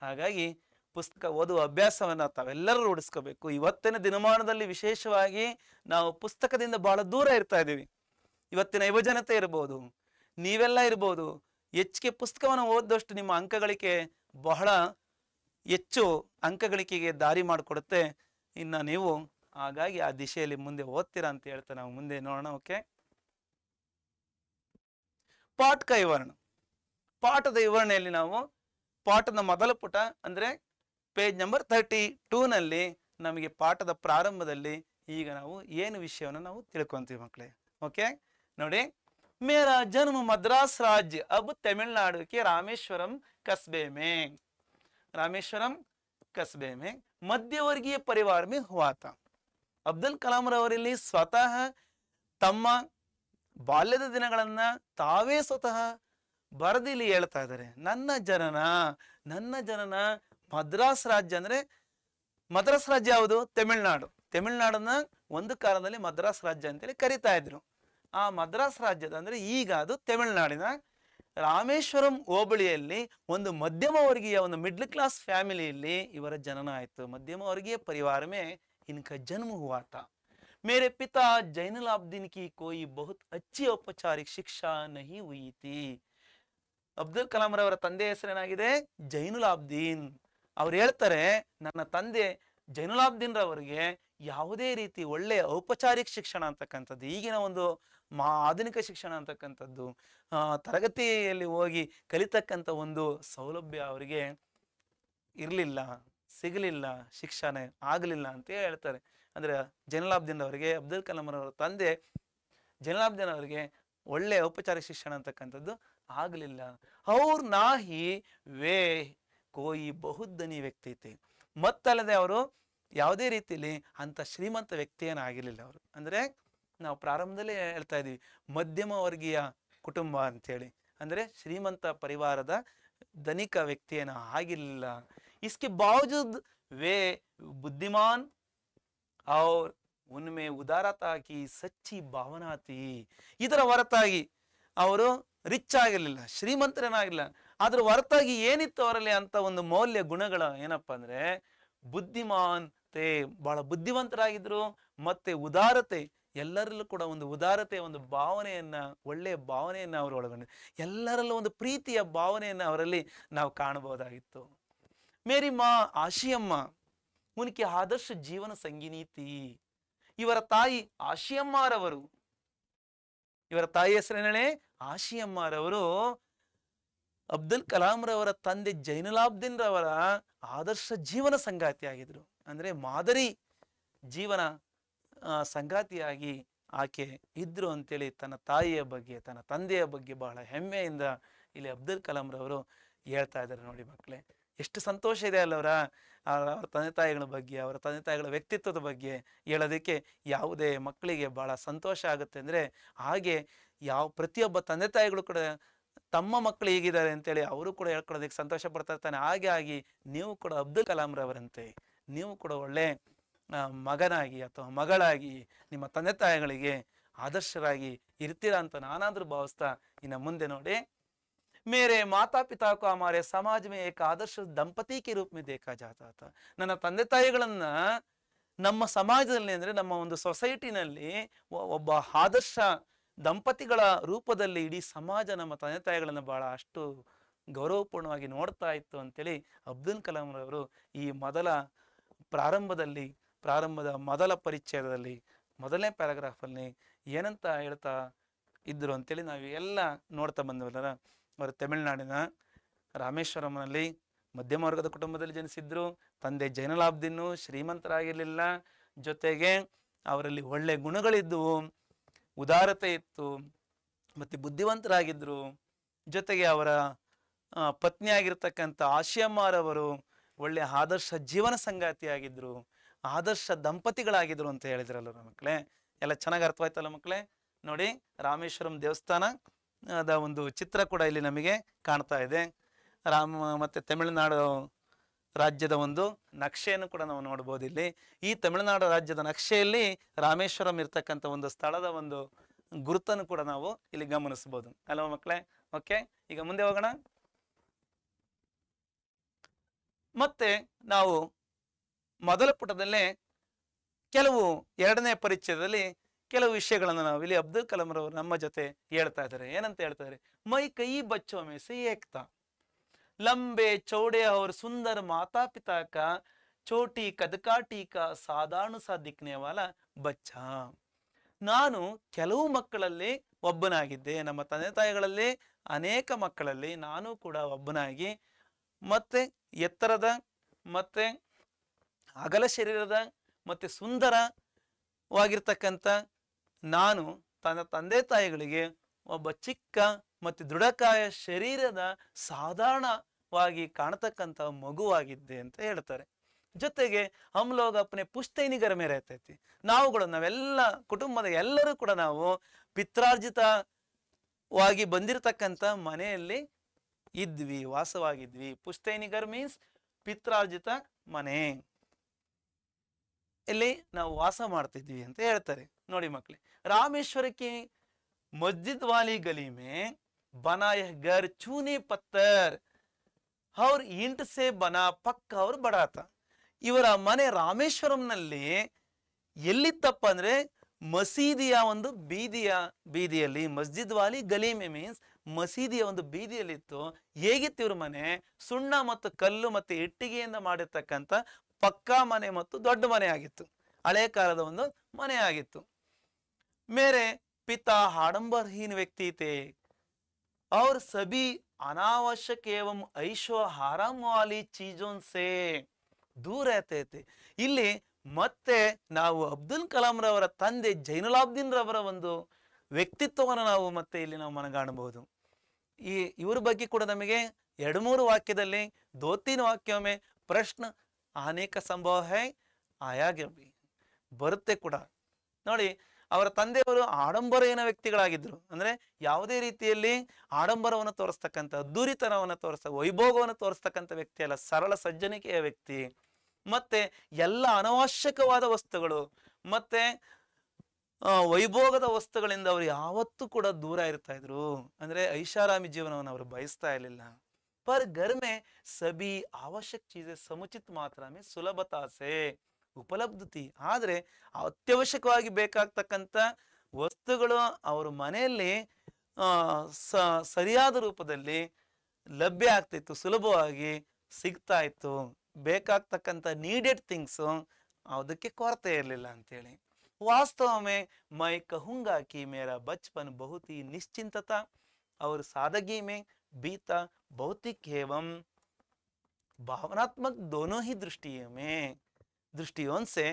ಹಾಗಾಗಿ ಪುಸ್ತಕ ಓದುವ ಅಭ್ಯಾಸವನ್ನ ತಾವೆಲ್ಲರೂ ರೂಢಿಸ್ಕೋಬೇಕು। ಇವತ್ತಿನ ದಿನಮಾನದಲ್ಲಿ ವಿಶೇಷವಾಗಿ ನಾವು ಪುಸ್ತಕದಿಂದ ಬಹಳ ದೂರ ಇರ್ತಾ ಇದ್ದೀವಿ। ಇವತ್ತಿನ ಯುವಜನತೆ ಇರ್ಬೋದು, ನೀವೆಲ್ಲ ಇರ್ಬೋದು, ಹೆಚ್ಚಿಗೆ ಪುಸ್ತಕವನ್ನು ಓದದಷ್ಟು ನಿಮ್ಮ ಅಂಕಗಳಿಕೆ ಬಹಳ ಹೆಚ್ಚು ಅಂಕಗಳಿಕೆಗೆ ದಾರಿ ಮಾಡಿಕೊಡುತ್ತೆ। ಇನ್ನ ನೀವು ಹಾಗಾಗಿ ಆ ದಿಶೆಯಲ್ಲಿ ಮುಂದೆ ಓದ್ತೀರಾ ಅಂತ ಹೇಳ್ತಾ ನಾವು ಮುಂದೆ ನೋಡೋಣ। ಓಕೆ, ಪಾಠ ಕ ವಿವರಣ, ಪಾಠದ ವಿವರಣೆಯಲ್ಲಿ ನಾವು ಪಾಠದ ಮೊದಲ ಪುಟ ಅಂದ್ರೆ ಪೇಜ್ ನಂಬರ್ 32 ನಲ್ಲಿ ನಮಗೆ ಪಾಠದ ಪ್ರಾರಂಭದಲ್ಲಿ ಈಗ ನಾವು ಏನು ವಿಷಯವನ್ನು ನಾವು ತಿಳ್ಕೊಂತೀವಿ ಮಕ್ಕಳೇ। ಓಕೆ ನೋಡಿ, ಮೇರಾ ಜನ್ಮ ಮದ್ರಾಸ್ ರಾಜ್ಯ ಅಬ್ ತಮಿಳುನಾಡು ಕೆ ರಾಮೇಶ್ವರಂ कस्बे में, रामेश्वरम कस्बे में मध्यवर्गीय परिवार में हुआ था। ಅಬ್ದುಲ್ ಕಲಾಂ ರವರಲ್ಲಿ ಸ್ವತಃ ತಮ್ಮ ಬಾಲ್ಯದ ದಿನಗಳನ್ನ ತಾವೇ ಸ್ವತಃ ಬರೆದಿಲ್ಲಿ ಹೇಳ್ತಾ ಇದ್ದಾರೆ। ನನ್ನ ಜನನ ಮದ್ರಾಸ್ ರಾಜ್ಯ ಅಂದ್ರೆ, ಮದ್ರಾಸ್ ರಾಜ್ಯ ಯಾವುದು? ತಮಿಳುನಾಡು। ತಮಿಳುನಾಡನ್ನ ಒಂದು ಕಾಲದಲ್ಲಿ ಮದ್ರಾಸ್ ರಾಜ್ಯ ಅಂತೇಳಿ ಕರಿತಾ ಇದ್ರು। ಆ ಮದ್ರಾಸ್ ರಾಜ್ಯದ ಅಂದ್ರೆ ಈಗ ಅದು ತಮಿಳುನಾಡಿನ ರಾಮೇಶ್ವರಂ ಹೋಬಳಿಯಲ್ಲಿ ಒಂದು ಮಧ್ಯಮ ವರ್ಗೀಯ, ಒಂದು ಮಿಡ್ಲ್ ಕ್ಲಾಸ್ ಫ್ಯಾಮಿಲಿಯಲ್ಲಿ ಇವರ ಜನನ ಆಯಿತು। ಮಧ್ಯಮ ವರ್ಗೀಯ ಪರಿವಾರ में इनका जन्म हुआ था। मेरे पिता जैनुलाब्दीन की कोई बहुत अच्छी औपಚಾರಿಕ ಶಿಕ್ಷಾ नहीं हुई थी. ಅಬ್ದುಲ್ ಕಲಾಂ ರವರ ತಂದೆ ಹೆಸರೇನಾಗಿದೆ? ಜೈನುಲಾಬ್ದೀನ್. ಅವ್ರು ಹೇಳ್ತಾರೆ, ನನ್ನ ತಂದೆ ಜೈನುಲಾಬ್ದೀನ್ ರವರಿಗೆ ಯಾವುದೇ ರೀತಿ ಒಳ್ಳೆಯ ಔಪಚಾರಿಕ ಶಿಕ್ಷಣ ಅಂತಕ್ಕಂಥದ್ದು, ಈಗಿನ ಒಂದು ಆಧುನಿಕ ಶಿಕ್ಷಣ ಅಂತಕ್ಕಂಥದ್ದು, ತರಗತಿಯಲ್ಲಿ ಹೋಗಿ ಕಲಿತಕ್ಕಂಥ ಒಂದು ಸೌಲಭ್ಯ ಅವರಿಗೆ ಇರಲಿಲ್ಲ, ಸಿಗಲಿಲ್ಲ, ಶಿಕ್ಷಣ ಆಗಲಿಲ್ಲ ಅಂತ ಹೇಳ್ತಾರೆ. ಅಂದ್ರೆ ಜೈನುಲಾಬ್ದೀನ್ ಅವರಿಗೆ, ಅಬ್ದುಲ್ ಕಲಾಂ ಅವರ ತಂದೆ ಜೈನುಲಾಬ್ದೀನ್ ಅವರಿಗೆ ಒಳ್ಳೆ ಔಪಚಾರಿಕ ಶಿಕ್ಷಣ ಅಂತಕ್ಕಂಥದ್ದು ಆಗಲಿಲ್ಲ. ಅವ್ರ ನಾಹಿ ವೇ ಕೋಯಿ ಬಹುಧನಿ ವ್ಯಕ್ತಿ ಐತಿ. ಮತ್ತಲ್ಲದೆ ಅವರು ಯಾವುದೇ ರೀತಿಯಲ್ಲಿ ಅಂತ ಶ್ರೀಮಂತ ವ್ಯಕ್ತಿಯನ್ನಾಗಿರ್ಲಿಲ್ಲ ಅವರು. ಅಂದ್ರೆ ನಾವು ಪ್ರಾರಂಭದಲ್ಲಿ ಹೇಳ್ತಾ ಇದೀವಿ, ಮಧ್ಯಮ ವರ್ಗೀಯ ಕುಟುಂಬ ಅಂತೇಳಿ, ಅಂದ್ರೆ ಶ್ರೀಮಂತ ಪರಿವಾರದ ಧನಿಕ ವ್ಯಕ್ತಿಯನ್ನ ಆಗಿರ್ಲಿಲ್ಲ. इसके बावजूद वे बुद्धिमान और उनमें उदारता की सच्ची भावना थी. ಇದರ ಹೊರತಾಗಿ ಅವರು ರಿಚ್ ಆಗಿರ್ಲಿಲ್ಲ, ಶ್ರೀಮಂತರೇನಾಗಿಲ್ಲ, ಅದ್ರ ಹೊರತಾಗಿ ಏನಿತ್ತು ಅವರಲ್ಲಿ ಅಂತ ಒಂದು ಮೌಲ್ಯ ಗುಣಗಳ ಏನಪ್ಪಾ ಅಂದ್ರೆ ಬುದ್ಧಿಮಾನ್ತೆ, ಬಹಳ ಬುದ್ಧಿವಂತರಾಗಿದ್ರು, ಮತ್ತೆ ಉದಾರತೆ, ಎಲ್ಲರಲ್ಲೂ ಕೂಡ ಒಂದು ಉದಾರತೆ, ಒಂದು ಭಾವನೆಯನ್ನ, ಒಳ್ಳೆಯ ಭಾವನೆಯನ್ನ ಅವರು ಒಳಗೊಂಡಿದ್ರು. ಎಲ್ಲರಲ್ಲೂ ಒಂದು ಪ್ರೀತಿಯ ಭಾವನೆಯನ್ನ ಅವರಲ್ಲಿ ನಾವು ಕಾಣಬಹುದಾಗಿತ್ತು. ಮೇರಿ ಮಾ ಆಶಿಯಮ್ಮ ಉನಕಿ ಆದರ್ಶ ಜೀವನ ಸಂಗಿನಿ ಥಿ. ಇವರ ತಾಯಿ ಆಶಿಯಮ್ಮರವರು, ಇವರ ತಾಯಿ ಹೆಸರೇನೇ ಆಶಿಯಮ್ಮರವರು ಅಬ್ದುಲ್ ಕಲಾಂ ರವರ ತಂದೆ ಜೈನುಲಾಬ್ದೀನ್ ರವರ ಆದರ್ಶ ಜೀವನ ಸಂಗಾತಿಯಾಗಿದ್ರು. ಅಂದ್ರೆ ಮಾದರಿ ಜೀವನ ಸಂಗಾತಿಯಾಗಿ ಆಕೆ ಇದ್ರು ಅಂತೇಳಿ ತನ್ನ ತಾಯಿಯ ಬಗ್ಗೆ, ತನ್ನ ತಂದೆಯ ಬಗ್ಗೆ ಬಹಳ ಹೆಮ್ಮೆಯಿಂದ ಇಲ್ಲಿ ಅಬ್ದುಲ್ ಕಲಾಂ ರವರು ಹೇಳ್ತಾ ಇದ್ದಾರೆ. ನೋಡಿ ಮಕ್ಕಳೇ, ಎಷ್ಟು ಸಂತೋಷ ಇದೆ ಅಲ್ಲವರ ಅವ್ರ ತಂದೆ ತಾಯಿಗಳ ಬಗ್ಗೆ, ಅವರ ತಂದೆ ತಾಯಿಗಳ ವ್ಯಕ್ತಿತ್ವದ ಬಗ್ಗೆ ಹೇಳೋದಕ್ಕೆ ಯಾವುದೇ ಮಕ್ಕಳಿಗೆ ಬಹಳ ಸಂತೋಷ ಆಗುತ್ತೆ. ಅಂದ್ರೆ ಹಾಗೆ ಪ್ರತಿಯೊಬ್ಬ ತಂದೆ ತಾಯಿಗಳು ಕೂಡ ತಮ್ಮ ಮಕ್ಕಳು ಹೀಗಿದ್ದಾರೆ ಅಂತೇಳಿ ಅವರು ಕೂಡ ಹೇಳ್ಕೊಳ್ಳೋದಕ್ಕೆ ಸಂತೋಷ ಪಡ್ತಾ ಇರ್ತಾನೆ. ಹಾಗೆ ಆಗಿ ನೀವು ಕೂಡ ಅಬ್ದುಲ್ ಕಲಾಂ ರವರಂತೆ ನೀವು ಕೂಡ ಒಳ್ಳೆ ಮಗನಾಗಿ ಅಥವಾ ಮಗಳಾಗಿ ನಿಮ್ಮ ತಂದೆ ತಾಯಿಗಳಿಗೆ ಆದರ್ಶರಾಗಿ ಇರ್ತೀರಾ ಅಂತ ನಾನಾದ್ರೂ ಭಾವಿಸ್ತಾ ಇನ್ನು ಮುಂದೆ ನೋಡಿ, मेरे माता पिता को हमारे समाज में एक आदर्श ದಂಪತಿ के रूप में देखा जाता था. ನನ್ನ ತಂದೆ ತಾಯಿಗಳನ್ನ ನಮ್ಮ ಸಮಾಜದಲ್ಲಿ, ಅಂದ್ರೆ ನಮ್ಮ ಒಂದು ಸೊಸೈಟಿನಲ್ಲಿ ಒಬ್ಬ ಆದರ್ಶ ದಂಪತಿಗಳ ರೂಪದಲ್ಲಿ ಇಡೀ ಸಮಾಜ ನಮ್ಮ ತಂದೆ ತಾಯಿಗಳನ್ನ ಬಹಳ ಅಷ್ಟು ಗೌರವಪೂರ್ಣವಾಗಿ ನೋಡ್ತಾ ಇತ್ತು ಅಂತೇಳಿ ಅಬ್ದುಲ್ ಕಲಾಂ ರವರು ಈ ಪ್ರಾರಂಭದ ಮೊದಲ ಪರಿಚ್ಛೇದದಲ್ಲಿ ಮೊದಲನೇ ಪ್ಯಾರಾಗ್ರಾಫ್ ಅಲ್ಲಿ ಏನಂತ ಹೇಳ್ತಾ ಇದ್ರು ಅಂತೇಳಿ ನಾವು ಎಲ್ಲ ನೋಡ್ತಾ ಬಂದವಲ್ಲ. ಅವರು ತಮಿಳುನಾಡಿನ ರಾಮೇಶ್ವರಂನಲ್ಲಿ ಮಧ್ಯಮ ವರ್ಗದ ಕುಟುಂಬದಲ್ಲಿ ಜನಿಸಿದ್ರು. ತಂದೆ ಜೈನುಲಾಬ್ದೀನ್ ಶ್ರೀಮಂತರಾಗಿರ್ಲಿಲ್ಲ, ಜೊತೆಗೆ ಅವರಲ್ಲಿ ಒಳ್ಳೆ ಗುಣಗಳಿದ್ವು, ಉದಾರತೆ ಇತ್ತು, ಮತ್ತೆ ಬುದ್ಧಿವಂತರಾಗಿದ್ರು. ಜೊತೆಗೆ ಅವರ ಪತ್ನಿಯಾಗಿರ್ತಕ್ಕಂಥ ಆಶಿಯಮ್ಮರವರು ಒಳ್ಳೆ ಆದರ್ಶ ಜೀವನ ಸಂಗಾತಿಯಾಗಿದ್ರು, ಆದರ್ಶ ದಂಪತಿಗಳಾಗಿದ್ರು ಅಂತ ಹೇಳಿದ್ರಲ್ಲ ಮಕ್ಕಳೇ. ಎಲ್ಲ ಚೆನ್ನಾಗಿ ಅರ್ಥವಾಯ್ತಲ್ಲ ಮಕ್ಕಳೇ. ನೋಡಿ, ರಾಮೇಶ್ವರಂ ದೇವಸ್ಥಾನ ಅದ ಒಂದು ಚಿತ್ರ ಕೂಡ ಇಲ್ಲಿ ನಮಗೆ ಕಾಣ್ತಾ ಇದೆ. ಮತ್ತೆ ತಮಿಳುನಾಡು ರಾಜ್ಯದ ಒಂದು ನಕ್ಷೆಯನ್ನು ಕೂಡ ನಾವು ನೋಡ್ಬೋದು ಇಲ್ಲಿ. ಈ ತಮಿಳುನಾಡು ರಾಜ್ಯದ ನಕ್ಷೆಯಲ್ಲಿ ರಾಮೇಶ್ವರಂ ಇರ್ತಕ್ಕಂಥ ಒಂದು ಸ್ಥಳದ ಒಂದು ಗುರುತನ್ನು ಕೂಡ ನಾವು ಇಲ್ಲಿ ಗಮನಿಸಬಹುದು ಅಲ್ವಾ ಮಕ್ಕಳೇ. ಓಕೆ, ಈಗ ಮುಂದೆ ಹೋಗೋಣ. ಮತ್ತೆ ನಾವು ಮೊದಲ ಪುಟದಲ್ಲೇ ಕೆಲವು ಎರಡನೇ ಪರಿಚಯದಲ್ಲಿ ಕೆಲವು ವಿಷಯಗಳನ್ನು ನಾವು ಇಲ್ಲಿ ಅಬ್ದುಲ್ ಕಲಾಂ ರವರು ನಮ್ಮ ಜೊತೆ ಹೇಳ್ತಾ ಇದ್ದಾರೆ. ಏನಂತ ಹೇಳ್ತಾರೆ? ಮೈ ಕೈ ಬಚ್ಚೋ ಮೇ ಸೆ ಏಕ್ತಾ, ಲಂಬೆ ಚೌಡೆ और सुंदर माता पिता का छोटी कदकाठी का साधारण सा दिखने वाला बच्चा. ನಾನು ಕೆಲವು ಮಕ್ಕಳಲ್ಲಿ ಒಬ್ಬನಾಗಿದ್ದೆ, ನಮ್ಮ ತಂದೆ ತಾಯಿಗಳಲ್ಲಿ ಅನೇಕ ಮಕ್ಕಳಲ್ಲಿ ನಾನು ಕೂಡ ಒಬ್ಬನಾಗಿ, ಮತ್ತೆ ಎತ್ತರದ ಮತ್ತೆ ಅಗಲ ಶರೀರದ ಮತ್ತೆ ಸುಂದರವಾಗಿರ್ತಕ್ಕಂಥ ನಾನು ತನ್ನ ತಂದೆ ತಾಯಿಗಳಿಗೆ ಒಬ್ಬ ಚಿಕ್ಕ ಮತ್ತು ದೃಢಕಾಯ ಶರೀರದ ಸಾಧಾರಣವಾಗಿ ಕಾಣತಕ್ಕಂಥ ಮಗುವಾಗಿದ್ದೆ ಅಂತ ಹೇಳ್ತಾರೆ. ಜೊತೆಗೆ ಹಮ್ ಲೋಗ್ ಅಪ್ನೆ ಪುಶ್ತೈನಿ ಘರ್ ಮೇ ರಹತೆ ಥೆ, ನಾವೆಲ್ಲ ಕುಟುಂಬದ ಎಲ್ಲರೂ ಕೂಡ ನಾವು ಪಿತ್ರಾರ್ಜಿತವಾಗಿ ಬಂದಿರತಕ್ಕಂಥ ಮನೆಯಲ್ಲಿ ಇದ್ವಿ, ವಾಸವಾಗಿದ್ವಿ. ಪುಶ್ತೈನಿ ಘರ್ ಮೀನ್ಸ್ ಪಿತ್ರಾರ್ಜಿತ ಮನೆ, ಇಲ್ಲಿ ನಾವು ವಾಸ ಮಾಡ್ತಿದ್ವಿ ಅಂತ ಹೇಳ್ತಾರೆ. ನೋಡಿ ಮಕ್ಕಳೇ, ರಾಮೇಶ್ವರಕ್ಕೆ मस्जिद वाली गली में बना यह घर चूने पत्थर और ईंट से बना पक्का और बड़ा था. ಇವರ ಮನೆ ರಾಮೇಶ್ವರಂನಲ್ಲಿ ಎಲ್ಲಿತ್ತಪ್ಪ ಅಂದ್ರೆ ಮಸೀದಿಯ ಒಂದು ಬೀದಿಯಲ್ಲಿ, ಮಸ್ಜಿದ್ ವಾಲಿ ಗಲೀಮೆ ಮೀನ್ಸ್ ಮಸೀದಿಯ ಒಂದು ಬೀದಿಯಲ್ಲಿತ್ತು. ಹೇಗಿತ್ತು ಇವ್ರ ಮನೆ? ಸುಣ್ಣ ಮತ್ತು ಕಲ್ಲು ಮತ್ತು ಇಟ್ಟಿಗೆಯಿಂದ ಮಾಡಿರ್ತಕ್ಕಂಥ ಪಕ್ಕಾ ಮನೆ ಮತ್ತು ದೊಡ್ಡ ಮನೆ ಆಗಿತ್ತು, ಹಳೆ ಕಾಲದ ಒಂದು ಮನೆ ಆಗಿತ್ತು. ಮೇರೆ ಪಿತಾ ಆಡಂಬರहीन व्यक्ति थे और सभी अनावश्यक एवं ऐशो आराम वाली चीजों से दूर रहते थे. ಇಲ್ಲಿ ಮತ್ತೆ ನಾವು ಅಬ್ದುಲ್ ಕಲಾಂ ರವರ ತಂದೆ ಜೈನುಲಾಬ್ದೀನ್ ರವರ ಒಂದು ವ್ಯಕ್ತಿತ್ವವನ್ನು ನಾವು ಮತ್ತೆ ಇಲ್ಲಿ ನಾವು ಮನಗಾಣಬಹುದು. ಇವ್ರ ಬಗ್ಗೆ ಕೂಡ ನಮಗೆ 2-3 ವಾಕ್ಯದಲ್ಲಿ दो तीन वाक्यों में प्रश्न आने का संभव है, ಆಯಾಗೆ ಬರುತ್ತೆ ಕೂಡ. ನೋಡಿ, ಅವರ ತಂದೆಯವರು ಆಡಂಬರಹೀನ ವ್ಯಕ್ತಿಗಳಾಗಿದ್ರು. ಅಂದ್ರೆ ಯಾವುದೇ ರೀತಿಯಲ್ಲಿ ಆಡಂಬರವನ್ನು ತೋರಿಸ್ತಕ್ಕಂಥ, ಅದ್ದೂರಿತನವನ್ನು ವೈಭೋಗವನ್ನು ತೋರಿಸ್ತಕ್ಕಂಥ ವ್ಯಕ್ತಿ ಅಲ್ಲ, ಸರಳ ಸಜ್ಜನಿಕೆಯ ವ್ಯಕ್ತಿ. ಮತ್ತೆ ಎಲ್ಲ ಅನವಶ್ಯಕವಾದ ವಸ್ತುಗಳು ಮತ್ತೆ ವೈಭೋಗದ ವಸ್ತುಗಳಿಂದ ಅವರು ಯಾವತ್ತೂ ಕೂಡ ದೂರ ಇರ್ತಾ ಇದ್ರು. ಅಂದ್ರೆ ಐಷಾರಾಮಿ ಜೀವನವನ್ನು ಅವರು ಬಯಸ್ತಾ ಇರಲಿಲ್ಲ. पर घर में सभी आवश्यक चीजें समुचित मात्रा में सुलभता से उपलब्ध थी. ಆದ್ರೆ ಅತ್ಯವಶ್ಯಕವಾಗಿ ಬೇಕಾಗ್ತಕ್ಕಂಥ ವಸ್ತುಗಳು ಅವರ ಮನೆಯಲ್ಲಿ ಸರಿಯಾದ ರೂಪದಲ್ಲಿ ಲಭ್ಯ ಆಗ್ತಿತ್ತು, ಸುಲಭವಾಗಿ ಸಿಗ್ತಾ ಇತ್ತು. ಬೇಕಾಗ್ತಕ್ಕಂಥ ನೀಡೆಡ್ ಥಿಂಗ್ಸ್ ಅದಕ್ಕೆ ಕೊರತೆ ಇರಲಿಲ್ಲ ಅಂತೇಳಿ. वास्तव में मैं कहूंगा कि मेरा बचपन बहुत ही निश्चिंतता और सादगी में बीता, भौतिक एवं भावनात्मक दोनों ही दृष्टियों से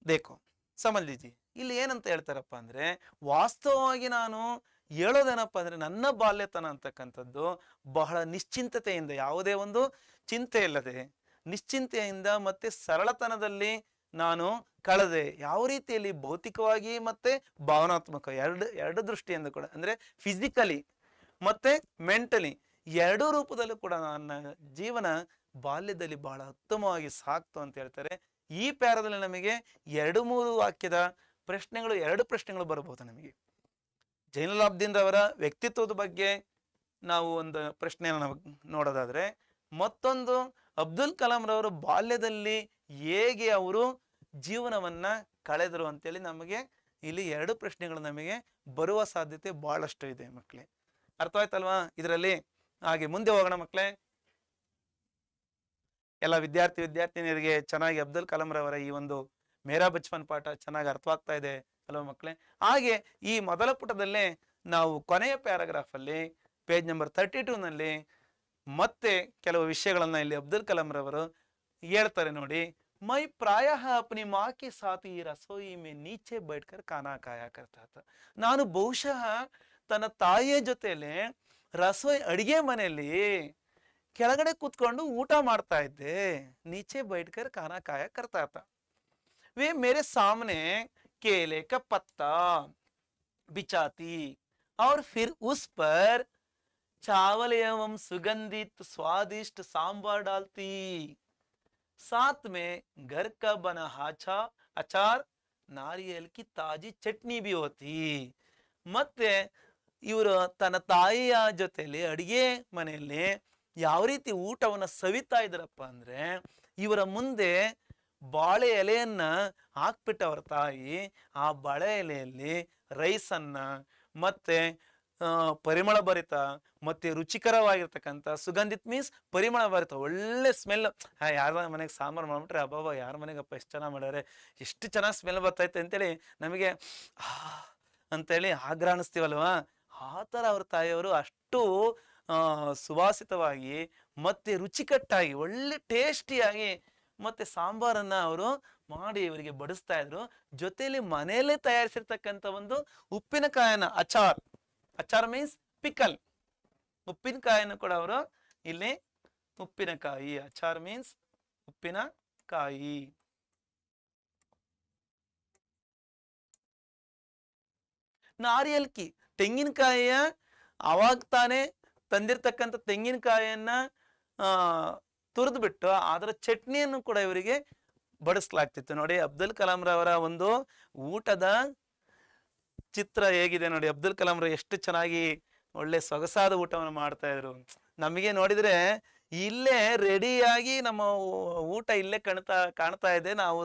देखो समझ लीजिए. ಇಲ್ಲಿ ಏನಂತ ಹೇಳ್ತಾರಪ್ಪ ಅಂದ್ರೆ, ವಾಸ್ತವವಾಗಿ ನಾನು ಹೇಳೋದೇನಪ್ಪ ಅಂದ್ರೆ, ನನ್ನ ಬಾಲ್ಯತನ ಅಂತಕ್ಕಂಥದ್ದು ಬಹಳ ನಿಶ್ಚಿಂತತೆಯಿಂದ, ಯಾವುದೇ ಒಂದು ಚಿಂತೆ ಇಲ್ಲದೆ ನಿಶ್ಚಿಂತೆಯಿಂದ ಮತ್ತೆ ಸರಳತನದಲ್ಲಿ ನಾನು ಕಳೆದೆ. ಯಾವ ರೀತಿಯಲ್ಲಿ? ಭೌತಿಕವಾಗಿ ಮತ್ತೆ ಭಾವನಾತ್ಮಕ ಎರಡು ದೃಷ್ಟಿಯಿಂದ ಕೂಡ, ಅಂದ್ರೆ ಫಿಸಿಕಲಿ ಮತ್ತೆ ಮೆಂಟಲಿ ಎರಡೂ ರೂಪದಲ್ಲೂ ಕೂಡ ನನ್ನ ಜೀವನ ಬಾಲ್ಯದಲ್ಲಿ ಬಹಳ ಉತ್ತಮವಾಗಿ ಸಾಕ್ತು ಅಂತ ಹೇಳ್ತಾರೆ. ಈ ಪ್ಯಾರದಲ್ಲಿ ನಮಗೆ 2-3 ವಾಕ್ಯದ ಪ್ರಶ್ನೆಗಳು, 2 ಪ್ರಶ್ನೆಗಳು ಬರಬಹುದು ನಮಗೆ. ಜೈನುಲಾಬ್ದೀನ್ ರವರ ವ್ಯಕ್ತಿತ್ವದ ಬಗ್ಗೆ ನಾವು ಒಂದು ಪ್ರಶ್ನೆಯನ್ನು ನಾವು ನೋಡೋದಾದ್ರೆ, ಮತ್ತೊಂದು ಅಬ್ದುಲ್ ಕಲಾಂ ರವರು ಬಾಲ್ಯದಲ್ಲಿ ಹೇಗೆ ಅವರು ಜೀವನವನ್ನ ಕಳೆದರು ಅಂತೇಳಿ ನಮಗೆ ಇಲ್ಲಿ 2 ಪ್ರಶ್ನೆಗಳು ನಮಗೆ ಬರುವ ಸಾಧ್ಯತೆ ಬಹಳಷ್ಟು ಇದೆ ಮಕ್ಕಳೇ. ಅರ್ಥವಾಯ್ತಲ್ವಾ ಇದರಲ್ಲಿ? ಹಾಗೆ ಮುಂದೆ ಹೋಗೋಣ ಮಕ್ಕಳೇ. ಎಲ್ಲ ವಿದ್ಯಾರ್ಥಿನಿಯರಿಗೆ ಚೆನ್ನಾಗಿ ಅಬ್ದುಲ್ ಕಲಾಂ ರವರ ಈ ಒಂದು ಮೇರಾ ಬಚ್ಪನ್ ಪಾಠ ಚೆನ್ನಾಗಿ ಅರ್ಥವಾಗ್ತಾ ಇದೆ ಅಲ್ವಾ ಮಕ್ಕಳೇ? ಹಾಗೆ ಈ ಮೊದಲ ಪುಟದಲ್ಲೇ ನಾವು ಕೊನೆಯ ಪ್ಯಾರಾಗ್ರಾಫ್ ಅಲ್ಲಿ ಪೇಜ್ ನಂಬರ್ 32 ನಲ್ಲಿ ಮತ್ತೆ ಕೆಲವು ವಿಷಯಗಳನ್ನ ಇಲ್ಲಿ ಅಬ್ದುಲ್ ಕಲಾಂ ರವರು ಹೇಳ್ತಾರೆ ನೋಡಿ. मैं प्रायः अपनी माँ के साथ ही रसोई में नीचे बैठकर खाना खाया करता था. ನಾನು ಬಹುಶಃ ತನ್ನ ತಾಯಿಯ ಜೊತೆಲೆ ರಸೋಯಿ ಅಡಿಗೆ ಮನೆಯಲ್ಲಿ ಕೆಳಗಡೆ ಕೂತ್ಕೊಂಡು ಊಟ ಮಾಡ್ತಾ ಇದ್ದೆ. नीचे बैठकर खाना खाया करता था. वे मेरे सामने केले का पत्ता बिछाती और फिर उस पर चावल एवं सुगंधित स्वादिष्ट सांभर डालती. साथ में घर का बना अचार, नारियल की ताजी चटनी भी होती. ಮತ್ತೆ ಇವರು ತನ್ನ ತಾಯಿಯ ಜೊತೆಲಿ ಅಡಿಗೆ ಮನೆಯಲ್ಲಿ ಯಾವ ರೀತಿ ಊಟವನ್ನು ಸವಿತಾ ಇದ್ರಪ್ಪ ಅಂದ್ರೆ, ಇವರ ಮುಂದೆ ಬಾಳೆ ಎಲೆಯನ್ನ ಹಾಕ್ಬಿಟ್ಟು ಅವರ ತಾಯಿ ಆ ಬಾಳೆ ಎಲೆಯಲ್ಲಿ ರೈಸನ್ನ ಮತ್ತೆ ಪರಿಮಳ ಭರಿತ ಮತ್ತೆ ರುಚಿಕರವಾಗಿರ್ತಕ್ಕಂಥ, ಸುಗಂಧಿತ್ ಮೀನ್ಸ್ ಪರಿಮಳ ಭರಿತ, ಒಳ್ಳೆ ಸ್ಮೆಲ್. ಯಾರ ಮನೆಗೆ ಸಾಂಬಾರು ಮಾಡ್ಬಿಟ್ರೆ ಅಬ್ಬಾಬ ಯಾರ ಮನೆಗಪ್ಪ ಎಷ್ಟು ಚೆನ್ನಾಗಿ ಮಾಡ್ಯಾರೆ, ಎಷ್ಟು ಚೆನ್ನಾಗಿ ಸ್ಮೆಲ್ ಬರ್ತೈತೆ ಅಂತೇಳಿ ನಮಗೆ ಅಂತೇಳಿ ಆಗ್ರಹಿಸ್ತೀವಲ್ವಾ, ಆ ಥರ ಅವ್ರ ತಾಯಿಯವರು ಅಷ್ಟು ಸುವಾಸಿತವಾಗಿ ಮತ್ತೆ ರುಚಿಕಟ್ಟಾಗಿ ಒಳ್ಳೆ ಟೇಸ್ಟಿಯಾಗಿ ಮತ್ತೆ ಸಾಂಬಾರನ್ನ ಅವರು ಮಾಡಿ ಇವರಿಗೆ ಬಡಿಸ್ತಾ ಇದ್ರು. ಜೊತೆಯಲ್ಲಿ ಮನೆಯಲ್ಲೇ ತಯಾರಿಸಿರ್ತಕ್ಕಂಥ ಒಂದು ಉಪ್ಪಿನಕಾಯನ್ನ, ಅಚಾರ್ ಮೀನ್ಸ್ ಪಿಕಲ್, ಉಪ್ಪಿನಕಾಯನ್ನು ಕೂಡ ಅವರು ಇಲ್ಲಿ ಉಪ್ಪಿನಕಾಯಿ, ಅಚಾರ್ ಮೀನ್ಸ್ ಉಪ್ಪಿನಕಾಯಿ. ನಾರಿಯಲ್ಕಿ ತೆಂಗಿನಕಾಯಿಯ ಅವಾಗ ತಾನೇ ತಂದಿರ್ತಕ್ಕಂಥ ತೆಂಗಿನಕಾಯಿಯನ್ನ ತುರಿದು ಬಿಟ್ಟು ಅದರ ಚಟ್ನಿಯನ್ನು ಕೂಡ ಇವರಿಗೆ ಬಡಿಸ್ಲಾಗ್ತಿತ್ತು. ನೋಡಿ ಅಬ್ದುಲ್ ಕಲಾಂ ರವರ ಒಂದು ಊಟದ ಚಿತ್ರ ಹೇಗಿದೆ ನೋಡಿ. ಅಬ್ದುಲ್ ಕಲಾಂ ರವರು ಎಷ್ಟು ಚೆನ್ನಾಗಿ ಒಳ್ಳೆ ಸೊಗಸಾದ ಊಟವನ್ನು ಮಾಡ್ತಾ ಇದ್ರು. ನಮಗೆ ನೋಡಿದ್ರೆ ಇಲ್ಲೇ ರೆಡಿಯಾಗಿ ನಮ್ಮ ಊಟ ಇಲ್ಲೇ ಕಾಣ್ತಾ ಇದೆ, ನಾವು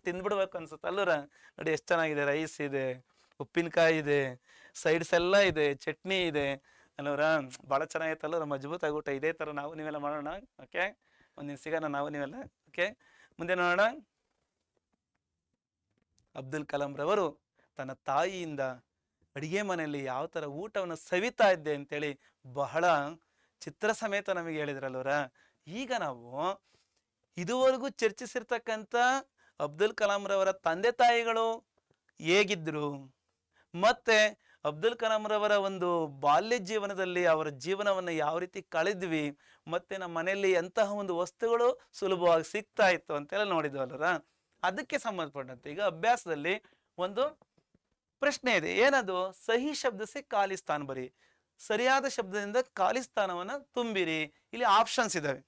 ತಿಂದ್ಬಿಡ್ಬೇಕು ಅನ್ಸುತ್ತೆ ಅಲ್ಲೂರ. ನೋಡಿ ಎಷ್ಟು ಚೆನ್ನಾಗಿದೆ, ರೈಸ್ ಇದೆ, ಉಪ್ಪಿನಕಾಯಿ ಇದೆ, ಸೈಡ್ಸ್ ಎಲ್ಲ ಇದೆ, ಚಟ್ನಿ ಇದೆ ಅಲ್ಲೂರ. ಭಾಳ ಚೆನ್ನಾಗಿತ್ತಲ್ಲ, ಮಜಬೂತ್ ಆಗಿ ಊಟ. ಇದೇ ಥರ ನಾವು ನೀವೆಲ್ಲ ಮಾಡೋಣ. ಓಕೆ, ಒಂದಿನ ಸಿಗೋಣ ನಾವು ನೀವೆಲ್ಲ. ಓಕೆ, ಮುಂದೆ ನೋಡೋಣ. ಅಬ್ದುಲ್ ಕಲಾಂ ರವರು ತನ್ನ ತಾಯಿಯಿಂದ ಅಡಿಗೆ ಮನೆಯಲ್ಲಿ ಯಾವ ಥರ ಊಟವನ್ನು ಸವಿತಾ ಇದ್ದೆ ಅಂತೇಳಿ ಬಹಳ ಚಿತ್ರ ಸಮೇತ ನಮಗೆ ಹೇಳಿದ್ರಲ್ವರ. ಈಗ ನಾವು ಇದುವರೆಗೂ ಚರ್ಚಿಸಿರ್ತಕ್ಕಂಥ ಅಬ್ದುಲ್ ಕಲಾಂ ರವರ ತಂದೆ ತಾಯಿಗಳು ಹೇಗಿದ್ರು, ಮತ್ತೆ ಅಬ್ದುಲ್ ಕಲಾಂ ರವರ ಒಂದು ಬಾಲ್ಯ ಜೀವನದಲ್ಲಿ ಅವರ ಜೀವನವನ್ನು ಯಾವ ರೀತಿ ಕಳೆದ್ವಿ, ಮತ್ತೆ ನಮ್ಮ ಮನೆಯಲ್ಲಿ ಎಂತಹ ಒಂದು ವಸ್ತುಗಳು ಸುಲಭವಾಗಿ ಸಿಗ್ತಾ ಇತ್ತು ಅಂತೆಲ್ಲ ನೋಡಿದ್ವಲ್ವರ. ಅದಕ್ಕೆ ಸಂಬಂಧಪಟ್ಟಂತೆ ಈಗ ಅಭ್ಯಾಸದಲ್ಲಿ ಒಂದು ಪ್ರಶ್ನೆ ಇದೆ. ಏನದು? ಸಹಿ ಶಬ್ದ ಸೆ ಖಾಲಿಸ್ತಾನ್ ಬರಿ, ಸರಿಯಾದ ಶಬ್ದದಿಂದ ಖಾಲಿಸ್ತಾನವನ್ನ ತುಂಬಿರಿ. ಇಲ್ಲಿ ಆಪ್ಷನ್ಸ್ ಇದಾವೆ.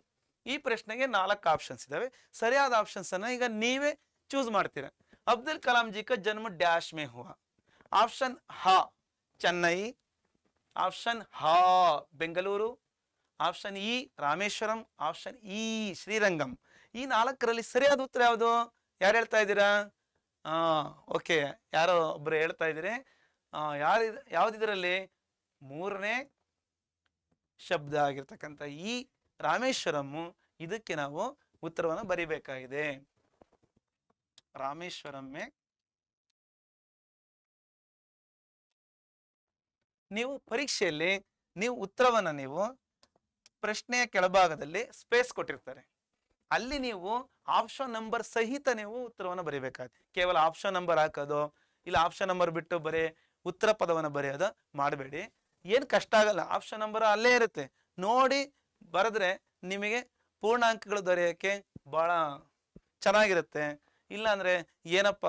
ಈ ಪ್ರಶ್ನೆಗೆ 4 ಆಪ್ಷನ್ಸ್ ಇದಾವೆ. ಸರಿಯಾದ ಆಪ್ಷನ್ಸ್ ಅನ್ನ ಈಗ ನೀವೇ ಚೂಸ್ ಮಾಡ್ತೀರಾ. ಅಬ್ದುಲ್ ಕಲಾಂ ಜಿ ಕಾ ಜನ್ಮ ಡ್ಯಾಶ್ ಮೇ ಹುआ. ಆಪ್ಷನ್ ಹಾ ಚೆನ್ನೈ, ಆಪ್ಷನ್ ಹಾ ಬೆಂಗಳೂರು, ಆಪ್ಷನ್ ಇ ರಾಮೇಶ್ವರಂ, ಆಪ್ಷನ್ ಇ ಶ್ರೀರಂಗಂ. ಈ 4ರಲ್ಲಿ ಸರಿಯಾದ ಉತ್ತರ ಯಾವುದು? ಯಾರು ಹೇಳ್ತಾ ಇದ್ದೀರಾ? ಓಕೆ, ಯಾರೋ ಒಬ್ರು ಹೇಳ್ತಾ ಇದ್ದೀರಿ. ಯಾವ್ದಿದ್ರಲ್ಲಿ 3ನೇ ಶಬ್ದ ಆಗಿರ್ತಕ್ಕಂಥ ಈ ರಾಮೇಶ್ವರಂ, ಇದಕ್ಕೆ ನಾವು ಉತ್ತರವನ್ನು ಬರಿಬೇಕಾಗಿದೆ. ರಾಮೇಶ್ವರಮ್ಮೆ ನೀವು ಪರೀಕ್ಷೆಯಲ್ಲಿ ನೀವು ಉತ್ತರವನ್ನ ನೀವು ಪ್ರಶ್ನೆಯ ಕೆಳಭಾಗದಲ್ಲಿ ಸ್ಪೇಸ್ ಕೊಟ್ಟಿರ್ತಾರೆ, ಅಲ್ಲಿ ನೀವು ಆಪ್ಷನ್ ನಂಬರ್ ಸಹಿತ ನೀವು ಉತ್ತರವನ್ನು ಬರೀಬೇಕಾಗುತ್ತೆ. ಕೇವಲ ಆಪ್ಷನ್ ನಂಬರ್ ಹಾಕೋದು, ಇಲ್ಲ ಆಪ್ಷನ್ ನಂಬರ್ ಬಿಟ್ಟು ಬರೀ ಉತ್ತರ ಪದವನ್ನು ಬರೆಯೋದು ಮಾಡಬೇಡಿ. ಏನು ಕಷ್ಟ ಆಗಲ್ಲ, ಆಪ್ಷನ್ ನಂಬರ್ ಅಲ್ಲೇ ಇರುತ್ತೆ, ನೋಡಿ ಬರೆದ್ರೆ ನಿಮಗೆ ಪೂರ್ಣಾಂಕಗಳು ದೊರೆಯೋಕ್ಕೆ ಭಾಳ ಚೆನ್ನಾಗಿರುತ್ತೆ. ಇಲ್ಲ ಅಂದರೆ ಏನಪ್ಪ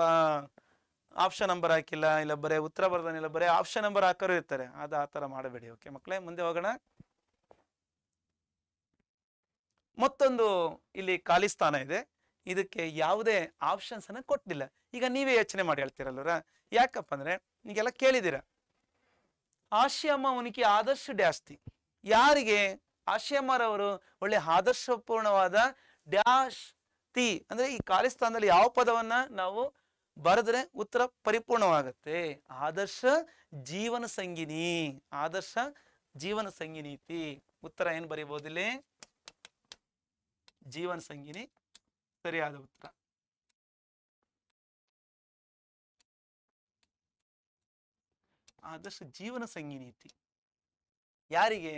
ಆಪ್ಷನ್ ನಂಬರ್ ಹಾಕಿಲ್ಲ, ಇಲ್ಲ ಬರೀ ಉತ್ತರ ಬರ್ದಾನಿಲ್ಲ, ಬರೀ ಆಪ್ಷನ್ ನಂಬರ್ ಹಾಕೋರು ಇರ್ತಾರೆ. ಅದು ಆ ಥರ ಮಾಡಬೇಡಿ. ಓಕೆ ಮಕ್ಕಳೇ, ಮುಂದೆ ಹೋಗೋಣ. ಮತ್ತೊಂದು ಇಲ್ಲಿ ಖಾಲಿ ಸ್ಥಾನ ಇದೆ, ಇದಕ್ಕೆ ಯಾವುದೇ ಆಪ್ಷನ್ಸ್ ಅನ್ನ ಕೊಟ್ಟಿಲ್ಲ. ಈಗ ನೀವೇ ಯೋಚನೆ ಮಾಡಿ ಹೇಳ್ತೀರಲ್ವರ. ಯಾಕಪ್ಪ ಅಂದ್ರೆ ಈಗೆಲ್ಲ ಕೇಳಿದ್ದೀರ, ಆಶಿಯಮ್ಮ ಉನಿಕೆ ಆದರ್ಶ ಡ್ಯಾಶ್ ತಿ. ಯಾರಿಗೆ? ಆಶಿಯಮ್ಮರವರು ಒಳ್ಳೆ ಆದರ್ಶಪೂರ್ಣವಾದ ಡ್ಯಾಶ್ ತಿ ಅಂದ್ರೆ ಈ ಖಾಲಿ ಸ್ಥಾನದಲ್ಲಿ ಯಾವ ಪದವನ್ನ ನಾವು ಬರೆದ್ರೆ ಉತ್ತರ ಪರಿಪೂರ್ಣವಾಗುತ್ತೆ? ಆದರ್ಶ ಜೀವನ ಸಂಗಿನಿ, ಆದರ್ಶ ಜೀವನ ಸಂಗಿನೀತಿ. ಉತ್ತರ ಏನ್ ಬರೀಬಹುದಿಲ್ಲಿ? ಜೀವನ ಸಂಗಿನಿ ಸರಿಯಾದ ಉತ್ತರ. ಆದರ್ಶ ಜೀವನ ಸಂಗಿನೀತಿ ಯಾರಿಗೆ?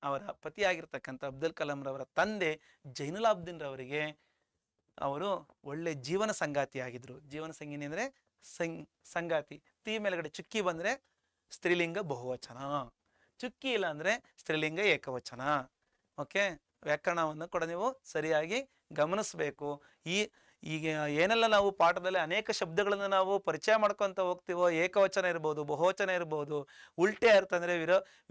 ಅವರ ಪತಿಯಾಗಿರ್ತಕ್ಕಂಥ ಅಬ್ದುಲ್ ಕಲಾಂ ರವರ ತಂದೆ ಜೈನುಲಾಬ್ದೀನ್ ರವರಿಗೆ ಅವರು ಒಳ್ಳೆ ಜೀವನ ಸಂಗಾತಿ ಆಗಿದ್ರು. ಜೀವನ ಸಂಗಿನಿ ಅಂದ್ರೆ ಸಂಗಾತಿ. ತಿ ಮೇಲ್ಗಡೆ ಚುಕ್ಕಿ ಬಂದ್ರೆ ಸ್ತ್ರೀಲಿಂಗ ಬಹುವಚನ, ಚುಕ್ಕಿ ಇಲ್ಲ ಅಂದ್ರೆ ಸ್ತ್ರೀಲಿಂಗ ಏಕವಚನ. ಓಕೆ, ವ್ಯಾಕರಣವನ್ನು ಕೂಡ ನೀವು ಸರಿಯಾಗಿ ಗಮನಿಸಬೇಕು. ಈಗ ಏನೆಲ್ಲ ನಾವು ಪಾಠದಲ್ಲಿ ಅನೇಕ ಶಬ್ದಗಳನ್ನು ನಾವು ಪರಿಚಯ ಮಾಡ್ಕೊಂತ ಹೋಗ್ತೀವೋ, ಏಕವಚನ ಇರ್ಬೋದು, ಬಹುವಚನ ಇರ್ಬೋದು, ಉಲ್ಟೆ ಅರ್ಥ ಅಂದ್ರೆ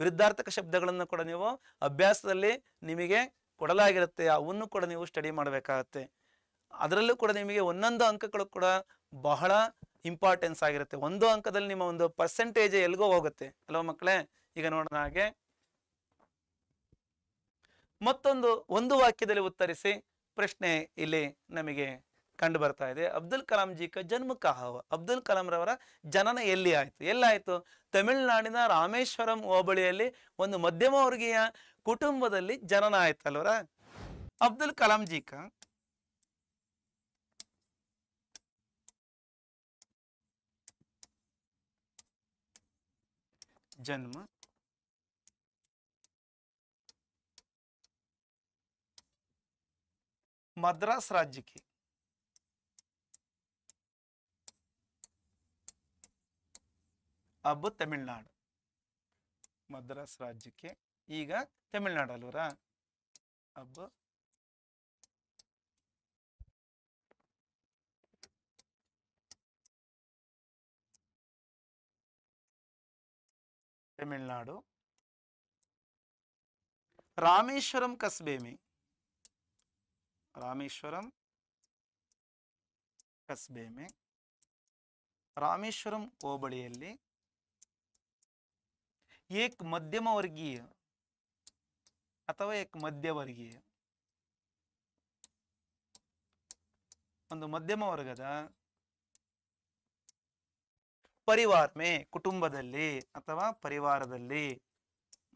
ವಿರುದ್ಧಾರ್ಥಕ ಶಬ್ದಗಳನ್ನು ಕೂಡ ನೀವು ಅಭ್ಯಾಸದಲ್ಲಿ ನಿಮಗೆ ಕೊಡಲಾಗಿರುತ್ತೆ. ಅವನ್ನು ಕೂಡ ನೀವು ಸ್ಟಡಿ ಮಾಡಬೇಕಾಗತ್ತೆ. ಅದರಲ್ಲೂ ಕೂಡ ನಿಮಗೆ ಒಂದೊಂದು ಅಂಕಗಳು ಕೂಡ ಬಹಳ ಇಂಪಾರ್ಟೆನ್ಸ್ ಆಗಿರುತ್ತೆ. ಒಂದು ಅಂಕದಲ್ಲಿ ನಿಮ್ಮ ಒಂದು ಪರ್ಸೆಂಟೇಜ್ ಎಲ್ಗೋ ಹೋಗುತ್ತೆ ಅಲ್ವಾ ಮಕ್ಕಳೇ? ಈಗ ನೋಡೋಣ ಹಾಗೆ ಒಂದು ವಾಕ್ಯದಲ್ಲಿ ಉತ್ತರಿಸಿ ಪ್ರಶ್ನೆ ಇಲ್ಲಿ ನಮಗೆ ಕಂಡು ಬರ್ತಾ ಇದೆ. ಅಬ್ದುಲ್ ಕಲಾಂ ಜಿ ಕ ಜನ್ಮ ಕಹಾವ. ಅಬ್ದುಲ್ ಕಲಾಂ ರವರ ಜನನ ಎಲ್ಲಾಯ್ತು? ತಮಿಳುನಾಡಿನ ರಾಮೇಶ್ವರಂ ಹೋಬಳಿಯಲ್ಲಿ ಒಂದು ಮಧ್ಯಮ ವರ್ಗೀಯ ಕುಟುಂಬದಲ್ಲಿ ಜನನ ಆಯ್ತಲ್ವರ. ಅಬ್ದುಲ್ ಕಲಾಂ ಜಿ ಕ जन्म मद्रास राज्य की अब तमिलनाडु, मद्रास राज्य के ಈಗ ತಮಿಳುನಾಡು ಅಲ್ವರ. अब तमिलनाडु रामेश्वरम कस्बे में, रामेश्वरम कस्बे में रामेश्वरम ಹೋಬಳಿಯಲ್ಲಿ एक मध्यम वर्गीय ಅಥವಾ ಏಕ್ ಮಧ್ಯವರ್ಗೀಯ, ಒಂದು ಮಧ್ಯಮ ವರ್ಗದ ಪರಿವಾರ ಮೇ, ಕುಟುಂಬದಲ್ಲಿ ಅಥವಾ ಪರಿವಾರದಲ್ಲಿ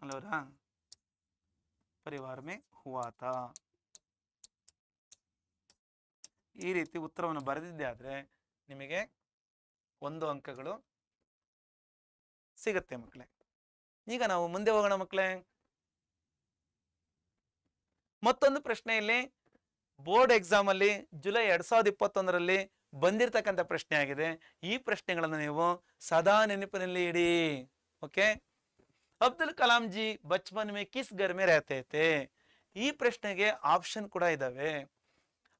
ಅಲ್ವರ ಪರಿವಾರ ಮೇ ಹುವಾತ. ಈ ರೀತಿ ಉತ್ತರವನ್ನು ಬರೆದಿದ್ದೆ ಆದ್ರೆ ನಿಮಗೆ 1 ಅಂಕಗಳು ಸಿಗುತ್ತೆ ಮಕ್ಕಳೇ. ಈಗ ನಾವು ಮುಂದೆ ಹೋಗೋಣ ಮಕ್ಕಳೇ. ಮತ್ತೊಂದು ಪ್ರಶ್ನೆಯಲ್ಲಿ ಬೋರ್ಡ್ ಎಕ್ಸಾಮ್ ಅಲ್ಲಿ ಜುಲೈ 2021ರಲ್ಲಿ ಬಂದಿರತಕ್ಕಂಥ ಪ್ರಶ್ನೆ ಆಗಿದೆ. ಈ ಪ್ರಶ್ನೆಗಳನ್ನು ನೀವು ಸದಾ ನೆನಪಿನಲ್ಲಿ ಇಡಿ. ಓಕೆ. ಅಬ್ದುಲ್ ಕಲಾಂ ಜಿ ಬಚ್ಪನ್ ಮೇ ಕಿಸ್ ಘರ್ ಮೇ रहते थे. ಈ ಪ್ರಶ್ನೆಗೆ ಆಪ್ಷನ್ ಕೂಡ ಇದಾವೆ.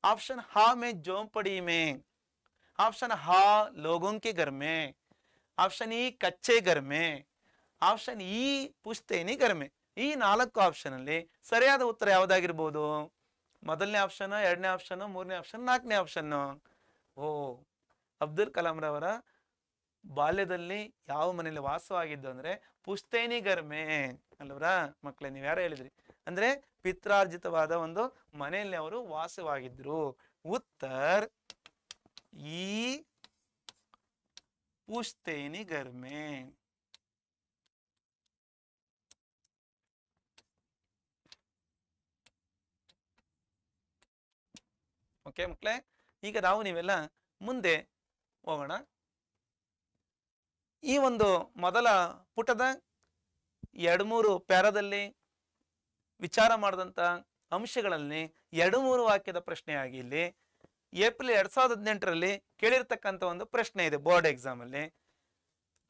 ಆಪ್ಷನ್ ಹಾ ಮೇ झोंपड़ी में, ऑप्शन हा लोगों के घर में, ऑप्शन ई कच्चे घर में, ऑप्शन ई पुश्तैनी घर में. ಈ 4 ಆಪ್ಷನ್ ಅಲ್ಲಿ ಸರಿಯಾದ ಉತ್ತರ ಯಾವುದಾಗಿರ್ಬೋದು? ಮೊದಲನೇ ಆಪ್ಷನ್, ಎರಡನೇ ಆಪ್ಷನ್, ಮೂರನೇ ಆಪ್ಷನ್, ನಾಲ್ಕನೇ ಆಪ್ಷನ್. ಓ, ಅಬ್ದುಲ್ ಕಲಾಂ ರವರ ಬಾಲ್ಯದಲ್ಲಿ ಯಾವ ಮನೆಯಲ್ಲಿ ವಾಸವಾಗಿದ್ದು ಅಂದ್ರೆ ಪುಶ್ತೈನಿ ಗರ್ಮೆ ಅಲ್ವರ ಮಕ್ಕಳೇ. ನೀವ್ ಯಾರು ಹೇಳಿದ್ರಿ ಅಂದ್ರೆ ಪಿತ್ರಾರ್ಜಿತವಾದ ಒಂದು ಮನೆಯಲ್ಲಿ ಅವರು ವಾಸವಾಗಿದ್ರು. ಉತ್ತರ್ ಈ ಪುಶ್ತೈನಿ ಗರ್ಮೆ. ಓಕೆ ಮಕ್ಕಳೇ, ಈಗ ನಾವು ನೀವೆಲ್ಲ ಮುಂದೆ ಹೋಗೋಣ. ಈ ಒಂದು ಮೊದಲ ಪುಟದ 2-3 ಪ್ಯಾರಾದಲ್ಲಿ ವಿಚಾರ ಮಾಡಿದಂತ ಅಂಶಗಳಲ್ಲಿ 2-3 ವಾಕ್ಯದ ಪ್ರಶ್ನೆಯಾಗಿ ಇಲ್ಲಿ ಏಪ್ರಿಲ್ 2018ರಲ್ಲಿ ಕೇಳಿರ್ತಕ್ಕಂಥ ಒಂದು ಪ್ರಶ್ನೆ ಇದೆ ಬೋರ್ಡ್ ಎಕ್ಸಾಮ್ ಅಲ್ಲಿ.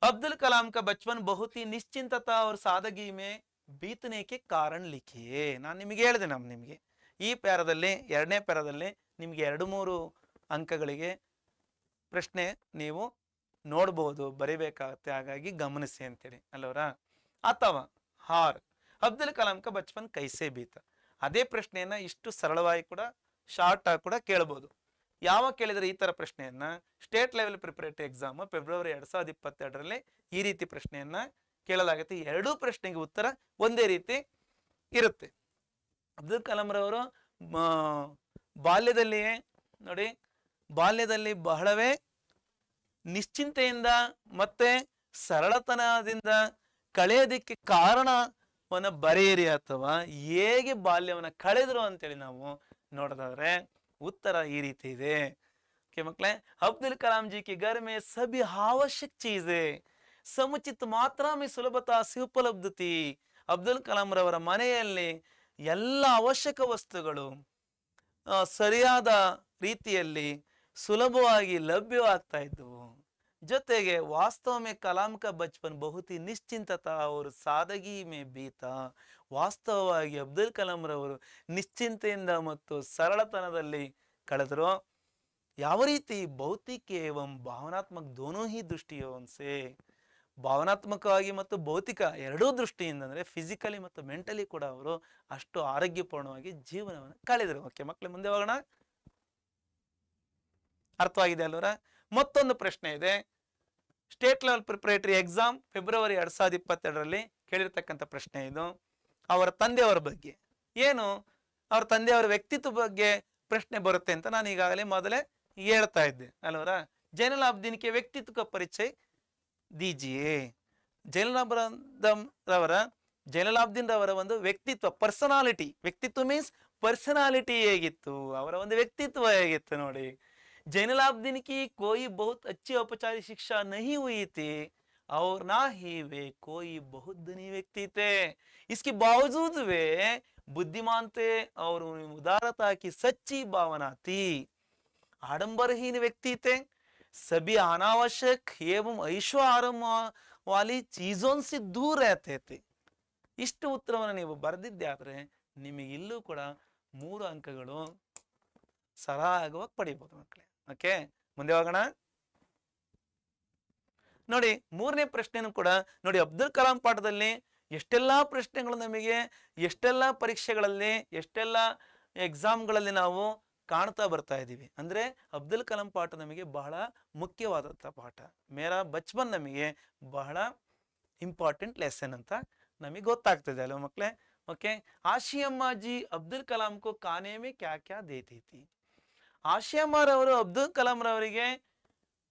अब्दुल कलाम का बचपन बहुत ही निश्चिंतता और सादगी में बीतने के कारण लिखिए. ನಾನು ನಿಮಗೆ ಹೇಳಿದೆ, ನಿಮಗೆ ಈ ಪ್ಯಾರಾದಲ್ಲಿ, 2ನೇ ಪ್ಯಾರಾದಲ್ಲಿ ನಿಮಗೆ 2-3 ಅಂಕಗಳಿಗೆ ಪ್ರಶ್ನೆ ನೀವು ನೋಡಬಹುದು, ಬರಿಬೇಕಾಗತ್ತೆ. ಹಾಗಾಗಿ ಗಮನಿಸಿ ಅಂತೇಳಿ ಅಲ್ವರ. ಅಥವಾ ಹಾರ್ ಅಬ್ದುಲ್ ಕಲಾಂ ಕ ಬಚ್ಪನ್ ಕೈಸೆ ಬೀತ. ಅದೇ ಪ್ರಶ್ನೆಯನ್ನ ಇಷ್ಟು ಸರಳವಾಗಿ ಕೂಡ ಶಾರ್ಟ್ ಆಗಿ ಕೂಡ ಕೇಳಬಹುದು. ಯಾವಾಗ ಕೇಳಿದ್ರೆ ಈ ತರ ಪ್ರಶ್ನೆಯನ್ನ state level preparatory exam February 2022ರಲ್ಲಿ ಈ ರೀತಿ ಪ್ರಶ್ನೆಯನ್ನ ಕೇಳಲಾಗುತ್ತೆ. 2 ಪ್ರಶ್ನೆಗೆ ಉತ್ತರ ಒಂದೇ ರೀತಿ ಇರುತ್ತೆ. ಅಬ್ದುಲ್ ಕಲಾಂ ರವರು ಬಾಲ್ಯದಲ್ಲಿಯೇ ನೋಡಿ, ಬಾಲ್ಯದಲ್ಲಿ ಬಹಳವೇ ನಿಶ್ಚಿಂತೆಯಿಂದ ಮತ್ತೆ ಸರಳತನದಿಂದ ಕಳೆಯೋದಿಕ್ಕೆ ಕಾರಣವನ್ನ ಬರೆಯಿರಿ ಅಥವಾ ಹೇಗೆ ಬಾಲ್ಯವನ್ನ ಕಳೆದ್ರು ಅಂತೇಳಿ ನಾವು ನೋಡೋದಾದ್ರೆ उत्तर ಈ ರೀತಿ ಇದೆ. ಓಕೆ ಮಕ್ಕಳೇ, अब्दुल कलाम जी के घर में सभी आवश्यक चीजें समुचित मात्रा में सुलभता से उपलब्ध थी. ಅಬ್ದುಲ್ ಕಲಾಂ ರವರ ಮನೆಯಲ್ಲಿ ಎಲ್ಲ ಅವಶ್ಯಕ ವಸ್ತುಗಳು ಸರಿಯಾದ ರೀತಿಯಲ್ಲಿ ಸುಲಭವಾಗಿ ಲಭ್ಯವಾಗ್ತಾ ಇದ್ದವು. ಜೊತೆಗೆ ವಾಸ್ತವ में कलाम का बचपन बहुत ही निश्चिंतता और सादगी में बीता. ವಾಸ್ತವವಾಗಿ ಅಬ್ದುಲ್ ಕಲಾಂ ರವರು ನಿಶ್ಚಿಂತೆಯಿಂದ ಮತ್ತು ಸರಳತನದಲ್ಲಿ ಕಳೆದರು. ಯಾವ ರೀತಿ ಭೌತಿಕ ಏವಂ ಭಾವನಾತ್ಮಕ ದೋನೋ ಹಿ ದೃಷ್ಟಿಯೋ ಸೆ, ಭಾವನಾತ್ಮಕವಾಗಿ ಮತ್ತು ಭೌತಿಕ ಎರಡೂ ದೃಷ್ಟಿಯಿಂದ ಅಂದ್ರೆ ಫಿಸಿಕಲಿ ಮತ್ತು ಮೆಂಟಲಿ ಕೂಡ ಅವರು ಅಷ್ಟು ಆರೋಗ್ಯಪೂರ್ಣವಾಗಿ ಜೀವನವನ್ನು ಕಳೆದರು. ಓಕೆ ಮಕ್ಕಳೇ, ಮುಂದೆ ಹೋಗೋಣ. ಅರ್ಥವಾಗಿದೆ ಅಲ್ವರ? ಮತ್ತೊಂದು ಪ್ರಶ್ನೆ ಇದೆ. State level preparatory exam February 2022ರಲ್ಲಿ ಕೇಳಿರ್ತಕ್ಕಂಥ ಪ್ರಶ್ನೆ ಇದು. ಅವರ ತಂದೆಯವರ ಬಗ್ಗೆ ಏನು, ಅವರ ತಂದೆಯವರ ವ್ಯಕ್ತಿತ್ವ ಬಗ್ಗೆ ಪ್ರಶ್ನೆ ಬರುತ್ತೆ ಅಂತ ನಾನು ಈಗಾಗಲೇ ಮೊದಲೇ ಹೇಳ್ತಾ ಇದ್ದೆ ಅಲ್ವರ. ಜೈನುಲಾಬ್ದೀನ್ ಕೆ ವ್ಯಕ್ತಿತ್ವ ಕ ಪರಿಚಯ ದೀಜಿಯೇ. ಜೈನುಲಾಬ್ದೀನ್ ರವರ ಒಂದು ವ್ಯಕ್ತಿತ್ವ, ಪರ್ಸನಾಲಿಟಿ, ವ್ಯಕ್ತಿತ್ವ ಮೀನ್ಸ್ ಪರ್ಸನಾಲಿಟಿ ಹೇಗಿತ್ತು, ಅವರ ಒಂದು ವ್ಯಕ್ತಿತ್ವ ಹೇಗಿತ್ತು ನೋಡಿ. जैनुलाब्दीन की कोई बहुत अच्छी औपचारिक शिक्षा नहीं हुई थी और ना ही वे कोई बहुत धनी व्यक्ति थे. इसके बावजूद वे बुद्धिमान थे और उनमें उदारता की सच्ची भावना थी. आडंबरहीन व्यक्ति थे, सभी अनावश्यक एवं ऐश्वर्य वाली चीजों से दूर रहते थे. ಇಷ್ಟು ಉತ್ತರವನ್ನು ನೀವು ಬರೆದಿದ್ದೆ ಆದ್ರೆ ನಿಮಗೆ ಇಲ್ಲೂ ಕೂಡ 3 ಅಂಕಗಳು ಸರಾಗವಾಗಿ ಪಡಿಬಹುದು ಮಕ್ಕಳೇ. ಓಕೆ, ಮುಂದೆ ಹೋಗೋಣ. ನೋಡಿ 3ನೇ ಪ್ರಶ್ನೆನೂ ಕೂಡ ನೋಡಿ, ಅಬ್ದುಲ್ ಕಲಾಂ ಪಾಠದಲ್ಲಿ ಎಷ್ಟೆಲ್ಲಾ ಪ್ರಶ್ನೆಗಳು ನಮಗೆ ಎಷ್ಟೆಲ್ಲಾ ಪರೀಕ್ಷೆಗಳಲ್ಲಿ ಎಷ್ಟೆಲ್ಲ ಎಕ್ಸಾಮ್ಗಳಲ್ಲಿ ನಾವು ಕಾಣ್ತಾ ಬರ್ತಾ ಇದ್ದೀವಿ. ಅಂದ್ರೆ ಅಬ್ದುಲ್ ಕಲಾಂ ಪಾಠ ನಮಗೆ ಬಹಳ ಮುಖ್ಯವಾದಂಥ ಪಾಠ. ಮೇರಾ ಬಚ್ಪನ್ ನಮಗೆ ಬಹಳ ಇಂಪಾರ್ಟೆಂಟ್ ಲೆಸನ್ ಅಂತ ನಮಗೆ ಗೊತ್ತಾಗ್ತದೆ ಅಲ್ವ ಮಕ್ಕಳೇ. ओके। आशी अम्मा जी अब्दुल कलाम को खाने में क्या क्या देती थी? ಆಶಿ ಅಮ್ಮರವರು ಅಬ್ದುಲ್ ಕಲಾಂ ರವರಿಗೆ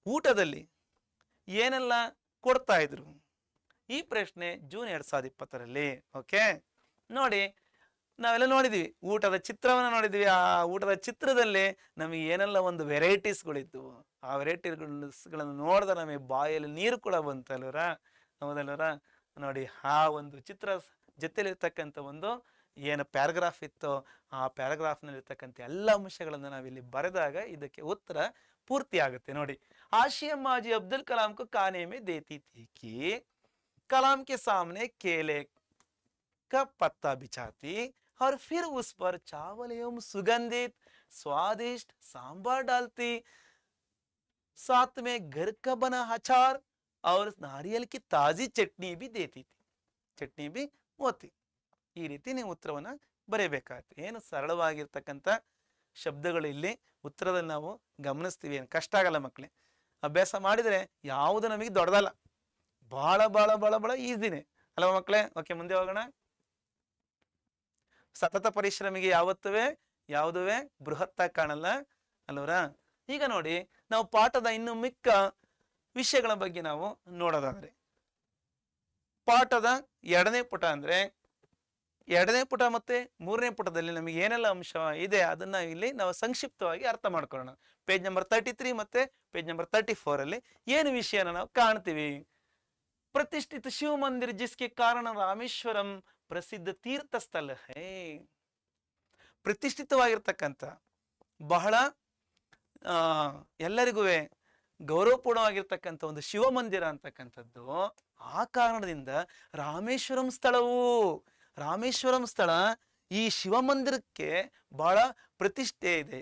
ಊಟದಲ್ಲಿ ಏನೆಲ್ಲ ಕೊಡ್ತಾ ಇದ್ರು? ಈ ಪ್ರಶ್ನೆ ಜೂನ್ 2020ರಲ್ಲಿ. ಓಕೆ, ನೋಡಿ ನಾವೆಲ್ಲ ನೋಡಿದ್ವಿ, ಊಟದ ಚಿತ್ರವನ್ನು ನೋಡಿದ್ವಿ. ಆ ಊಟದ ಚಿತ್ರದಲ್ಲಿ ನಮಗೆ ಏನೆಲ್ಲ ಒಂದು ವೆರೈಟೀಸ್ಗಳಿದ್ವು. ಆ ವೆರೈಟೀಸ್ಗಳನ್ನು ನೋಡಿದ್ರೆ ನಮಗೆ ಬಾಯಲ್ಲಿ ನೀರು ಕೂಡ ಬಂತಲ್ವರ, ಹೌದಲ್ವರ? ನೋಡಿ, ಆ ಒಂದು ಚಿತ್ರ ಜೊತೆಲಿರ್ತಕ್ಕಂಥ ಒಂದು ಏನು ಪ್ಯಾರಾಗ್ರಾಫ್ ಇತ್ತೋ ಆ ಪ್ಯಾರಾಗ್ರಾಫ್ನಲ್ಲಿರ್ತಕ್ಕಂಥ ಎಲ್ಲ ಅಂಶಗಳನ್ನು ನಾವಿಲ್ಲಿ ಬರೆದಾಗ ಇದಕ್ಕೆ ಉತ್ತರ पूर्ति आगते नोड़ी। आशी अम्मा जी अब्दुल कलाम को खाने में देती थी कि कलाम के सामने केले का पत्ता बिछाती और फिर उस पर चावल एवं सुगंधित स्वादिष्ट सांभर डालती, साथ में घर का बना अचार और नारियल की ताजी चटनी भी देती थी, चटनी भी होती। ಈ ರೀತಿ ನೀವು ಉತ್ತರವನ್ನ ಬರೆಯಬೇಕಾಗುತ್ತೆ. ಏನು ಸರಳವಾಗಿರ್ತಕ್ಕಂಥ ಶಬ್ದಗಳು ಇಲ್ಲಿ ಉತ್ತರದಲ್ಲಿ ನಾವು ಗಮನಿಸ್ತೀವಿ. ಏನು ಕಷ್ಟ ಆಗಲ್ಲ ಮಕ್ಕಳೇ, ಅಭ್ಯಾಸ ಮಾಡಿದರೆ ಯಾವುದು ನಮಗೆ ದೊಡ್ಡದಲ್ಲ, ಬಹಳ ಬಹಳ ಬಹಳ ಬಹಳ ಈಸಿನೇ ಅಲ್ವಾ ಮಕ್ಕಳೇ? ಓಕೆ, ಮುಂದೆ ಹೋಗೋಣ. ಸತತ ಪರಿಶ್ರಮಿಗೆ ಯಾವುದುವೆ ಬೃಹತ್ತಾಗಿ ಕಾಣಲ್ಲ ಅಲ್ವರ? ಈಗ ನೋಡಿ, ನಾವು ಪಾಠದ ಇನ್ನು ಮಿಕ್ಕ ವಿಷಯಗಳ ಬಗ್ಗೆ ನಾವು ನೋಡೋದಾದ್ರೆ, ಪಾಠದ 2ನೇ ಪುಟ ಅಂದ್ರೆ 2ನೇ ಪುಟ ಮತ್ತೆ 3ನೇ ಪುಟದಲ್ಲಿ ನಮಗೆ ಏನೆಲ್ಲ ಅಂಶ ಇದೆ ಅದನ್ನ ಇಲ್ಲಿ ನಾವು ಸಂಕ್ಷಿಪ್ತವಾಗಿ ಅರ್ಥ ಮಾಡ್ಕೊಳ್ಳೋಣ. ಪೇಜ್ ನಂಬರ್ 33 ಮತ್ತೆ ಪೇಜ್ ನಂಬರ್ 34 ಅಲ್ಲಿ ಏನು ವಿಷಯನ ನಾವು ಕಾಣ್ತೀವಿ? प्रतिष्ठित शिव मंदिर जिसके कारण रामेश्वरम प्रसिद्ध तीर्थ स्थल है. ಪ್ರತಿಷ್ಠಿತವಾಗಿರ್ತಕ್ಕಂಥ ಬಹಳ ಎಲ್ಲರಿಗೂ ಗೌರವಪೂರ್ಣವಾಗಿರ್ತಕ್ಕಂಥ ಒಂದು ಶಿವ ಮಂದಿರ ಅಂತಕ್ಕಂಥದ್ದು, ಆ ಕಾರಣದಿಂದ ರಾಮೇಶ್ವರಂ ಸ್ಥಳ ಈ ಶಿವ ಮಂದಿರಕ್ಕೆ ಬಹಳ ಪ್ರತಿಷ್ಠೆ ಇದೆ.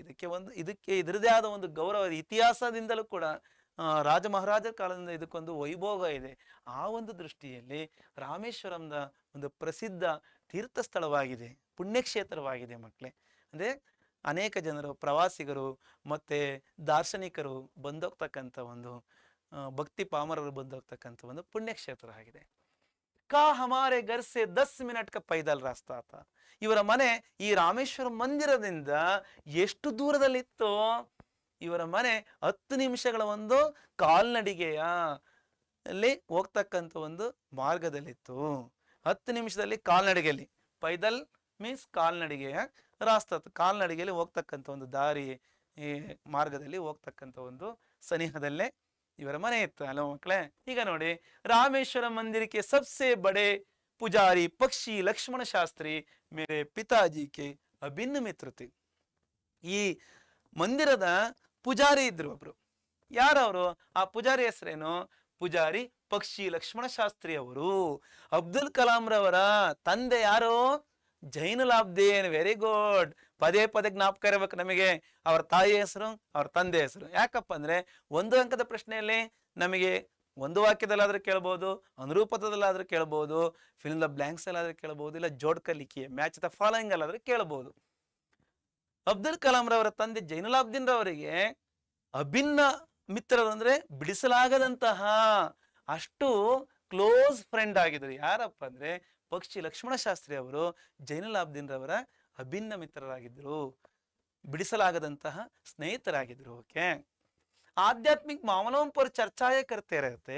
ಇದಕ್ಕೆ ಇದರದೇ ಆದ ಒಂದು ಗೌರವ, ಇತಿಹಾಸದಿಂದಲೂ ಕೂಡ ರಾಜ ಮಹಾರಾಜರ ಕಾಲದಿಂದ ಇದಕ್ಕೊಂದು ವೈಭೋಗ ಇದೆ. ಆ ಒಂದು ದೃಷ್ಟಿಯಲ್ಲಿ ರಾಮೇಶ್ವರಂದ ಒಂದು ಪ್ರಸಿದ್ಧ ತೀರ್ಥ ಸ್ಥಳವಾಗಿದೆ, ಪುಣ್ಯಕ್ಷೇತ್ರವಾಗಿದೆ ಮಕ್ಕಳೇ. ಅಂದ್ರೆ ಅನೇಕ ಜನರು, ಪ್ರವಾಸಿಗರು ಮತ್ತೆ ದಾರ್ಶನಿಕರು ಬಂದೋಗ್ತಕ್ಕಂಥ ಒಂದು ಭಕ್ತಿ ಪಾಮರರು ಬಂದೋಗ್ತಕ್ಕಂಥ ಒಂದು ಪುಣ್ಯಕ್ಷೇತ್ರ ಆಗಿದೆ. ಕಾ ಹಮಾರೆ ಘರ್ ಸೆ 10 ಮಿನಿಟ್ ಕ ಪೈದಲ್ ರಾಸ್ತಾ ಆತ. ಇವರ ಮನೆ ಈ ರಾಮೇಶ್ವರ ಮಂದಿರದಿಂದ ಎಷ್ಟು ದೂರದಲ್ಲಿತ್ತೋ, ಇವರ ಮನೆ 10 ನಿಮಿಷಗಳ ಒಂದು ಕಾಲ್ನಡಿಗೆಯ ಅಲ್ಲಿ ಹೋಗ್ತಕ್ಕಂಥ ಒಂದು ಮಾರ್ಗದಲ್ಲಿತ್ತು. 10 ನಿಮಿಷದಲ್ಲಿ ಕಾಲ್ನಡಿಗೆಯಲ್ಲಿ, ಪೈದಲ್ ಮೀನ್ಸ್ ಕಾಲ್ನಡಿಗೆಯ ರಾಸ್ತಾ, ಕಾಲ್ನಡಿಗೆಯಲ್ಲಿ ಹೋಗ್ತಕ್ಕಂಥ ಒಂದು ದಾರಿ, ಈ ಮಾರ್ಗದಲ್ಲಿ ಹೋಗ್ತಕ್ಕಂಥ ಒಂದು ಸನಿಹದಲ್ಲೇ ಇವರ ಮನೆ ಇತ್ತು ಅಲ್ವ ಮಕ್ಕಳೇ? ಈಗ ನೋಡಿ, ರಾಮೇಶ್ವರ ಮಂದಿರಕ್ಕೆ ಸಬ್ಸೆ ಬಡೆ ಪೂಜಾರಿ ಪಕ್ಷಿ ಲಕ್ಷ್ಮಣ ಶಾಸ್ತ್ರಿ ಮೇರೆ ಪಿತಾಜಿ ಕೆ ಅಭಿನ್ನ ಮಿತ್ರ ಥೆ. ಈ ಮಂದಿರದ ಪೂಜಾರಿ ಇದ್ರು ಒಬ್ರು. ಯಾರವರು? ಆ ಪೂಜಾರಿ ಹೆಸರೇನು? ಪೂಜಾರಿ ಪಕ್ಷಿ ಲಕ್ಷ್ಮಣ ಶಾಸ್ತ್ರಿ ಅವರು. ಅಬ್ದುಲ್ ಕಲಾಂ ರವರ ತಂದೆ ಯಾರು? ಜೈನುಲಾಬ್ದೀನ್. Very good. ಪದೇ ಪದೇ ಜ್ಞಾಪಕ ಇರಬೇಕು ನಮಗೆ ಅವರ ತಾಯಿ ಹೆಸರು, ಅವರ ತಂದೆ ಹೆಸರು. ಯಾಕಪ್ಪ ಅಂದ್ರೆ 1 ಅಂಕದ ಪ್ರಶ್ನೆಯಲ್ಲಿ ನಮಗೆ ಒಂದು ವಾಕ್ಯದಲ್ಲಾದ್ರೂ ಕೇಳ್ಬೋದು, ಅನುರೂಪದಲ್ಲಾದ್ರೂ ಕೇಳ್ಬೋದು, ಫಿಲ್ ದ ಬ್ಲಾಂಕ್ಸ್ ಅಲ್ಲಾದ್ರೂ ಕೇಳ್ಬೋದು, ಇಲ್ಲ ಜೋಡ್ಕ ಲಿಖಿ ಮ್ಯಾಚ್ ದ ಫಾಲೋಯಿಂಗ್ ಅಲ್ಲಾದ್ರೂ ಕೇಳ್ಬೋದು. ಅಬ್ದುಲ್ ಕಲಾಂ ರವರ ತಂದೆ ಜೈನುಲಾಬ್ದೀನ್ ರವರಿಗೆ ಅಭಿನ್ನ ಮಿತ್ರರು, ಅಂದ್ರೆ ಬಿಡಿಸಲಾಗದಂತಹ ಅಷ್ಟು ಕ್ಲೋಸ್ ಫ್ರೆಂಡ್ ಆಗಿದ್ರು. ಯಾರಪ್ಪ ಅಂದ್ರೆ ಪಕ್ಷಿ ಲಕ್ಷ್ಮಣ ಶಾಸ್ತ್ರಿ ಅವರು ಜೈನುಲಾಬ್ದೀನ್ ರವರ ಅಭಿನ್ನ ಮಿತ್ರರಾಗಿದ್ರು, ಬಿಡಿಸಲಾಗದಂತಹ ಸ್ನೇಹಿತರಾಗಿದ್ರು. ಓಕೆ. आध्यात्मिक मामलों पर चर्चाएं करते रहते.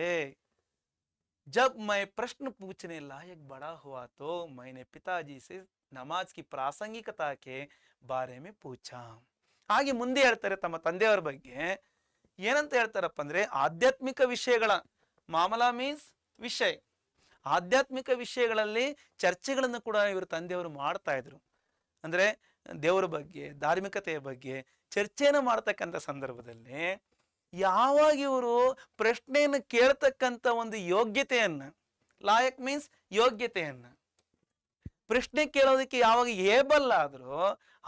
जब मैं प्रश्न पूछने लायक बड़ा हुआ तो मैंने पिताजी से नमाज की प्रासंगिकता के बारे में पूछा. ಹಾಗೆ ಮುಂದೆ ಹೇಳ್ತಾರೆ ತಮ್ಮ ತಂದೆಯವರ ಬಗ್ಗೆ. ಏನಂತ ಹೇಳ್ತಾರಪ್ಪ ಅಂದ್ರೆ, ಆಧ್ಯಾತ್ಮಿಕ ವಿಷಯಗಳ, ಮಾಮಲಾ ಮೀನ್ಸ್ ವಿಷಯ, ಆಧ್ಯಾತ್ಮಿಕ ವಿಷಯಗಳಲ್ಲಿ ಚರ್ಚೆಗಳನ್ನು ಕೂಡ ಇವರು ತಂದೆಯವರು ಮಾಡ್ತಾ ಇದ್ರು. ಅಂದ್ರೆ ದೇವರ ಬಗ್ಗೆ, ಧಾರ್ಮಿಕತೆಯ ಬಗ್ಗೆ ಚರ್ಚೆಯನ್ನು ಮಾಡ್ತಕ್ಕಂಥ ಸಂದರ್ಭದಲ್ಲಿ ಯಾವಾಗ ಇವರು ಪ್ರಶ್ನೆಯನ್ನು ಕೇಳ್ತಕ್ಕಂಥ ಒಂದು ಯೋಗ್ಯತೆಯನ್ನ, ಲಾಯಕ್ ಮೀನ್ಸ್ ಯೋಗ್ಯತೆಯನ್ನ, ಪ್ರಶ್ನೆ ಕೇಳೋದಕ್ಕೆ ಯಾವಾಗ ಏಬಲ್ ಆದ್ರೂ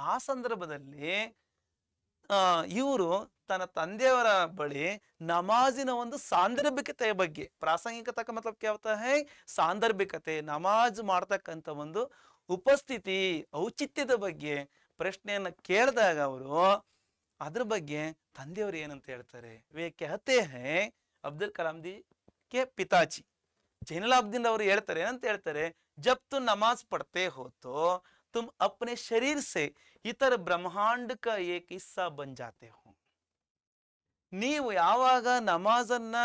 ಆ ಸಂದರ್ಭದಲ್ಲಿ ಇವರು ತನ್ನ ತಂದೆಯವರ ಬಳಿ ನಮಾಜಿನ ಒಂದು ಸಾಂದರ್ಭಿಕತೆಯ ಬಗ್ಗೆ, ಪ್ರಾಸಂಗಿಕತೆ ಮತಲಬ್ ಕ್ಯಾ ಹೋತಾ ಹೈ, ಸಾಂದರ್ಭಿಕತೆ, ನಮಾಜ್ ಮಾಡ್ತಕ್ಕಂಥ ಒಂದು ಉಪಸ್ಥಿತಿ, ಔಚಿತ್ಯದ ಬಗ್ಗೆ ಪ್ರಶ್ನೆಯನ್ನ ಕೇಳಿದಾಗ ಅವರು ಅದ್ರ ಬಗ್ಗೆ ತಂದೆಯವರು ಏನಂತ ಹೇಳ್ತಾರೆ? ವೇ ಕಹತೆ ಹೈ ಅಬ್ದುಲ್ ಕಲಾಂ ಜಿ ಕೆ ಪಿತಾಜಿ, ಜೈನುಲಾಬ್ದೀನ್ ಅವರು ಹೇಳ್ತಾರೆ, ಏನಂತ ಹೇಳ್ತಾರೆ, ಜಬ್ ತು ನಮಾಜ್ ಪढ़ते हो तो तुम अपने शरीर से इतर ब्रह्मांड का एक हिस्सा बन जाते हो. ನೀವು ಯಾವಾಗ ನಮಾಜನ್ನ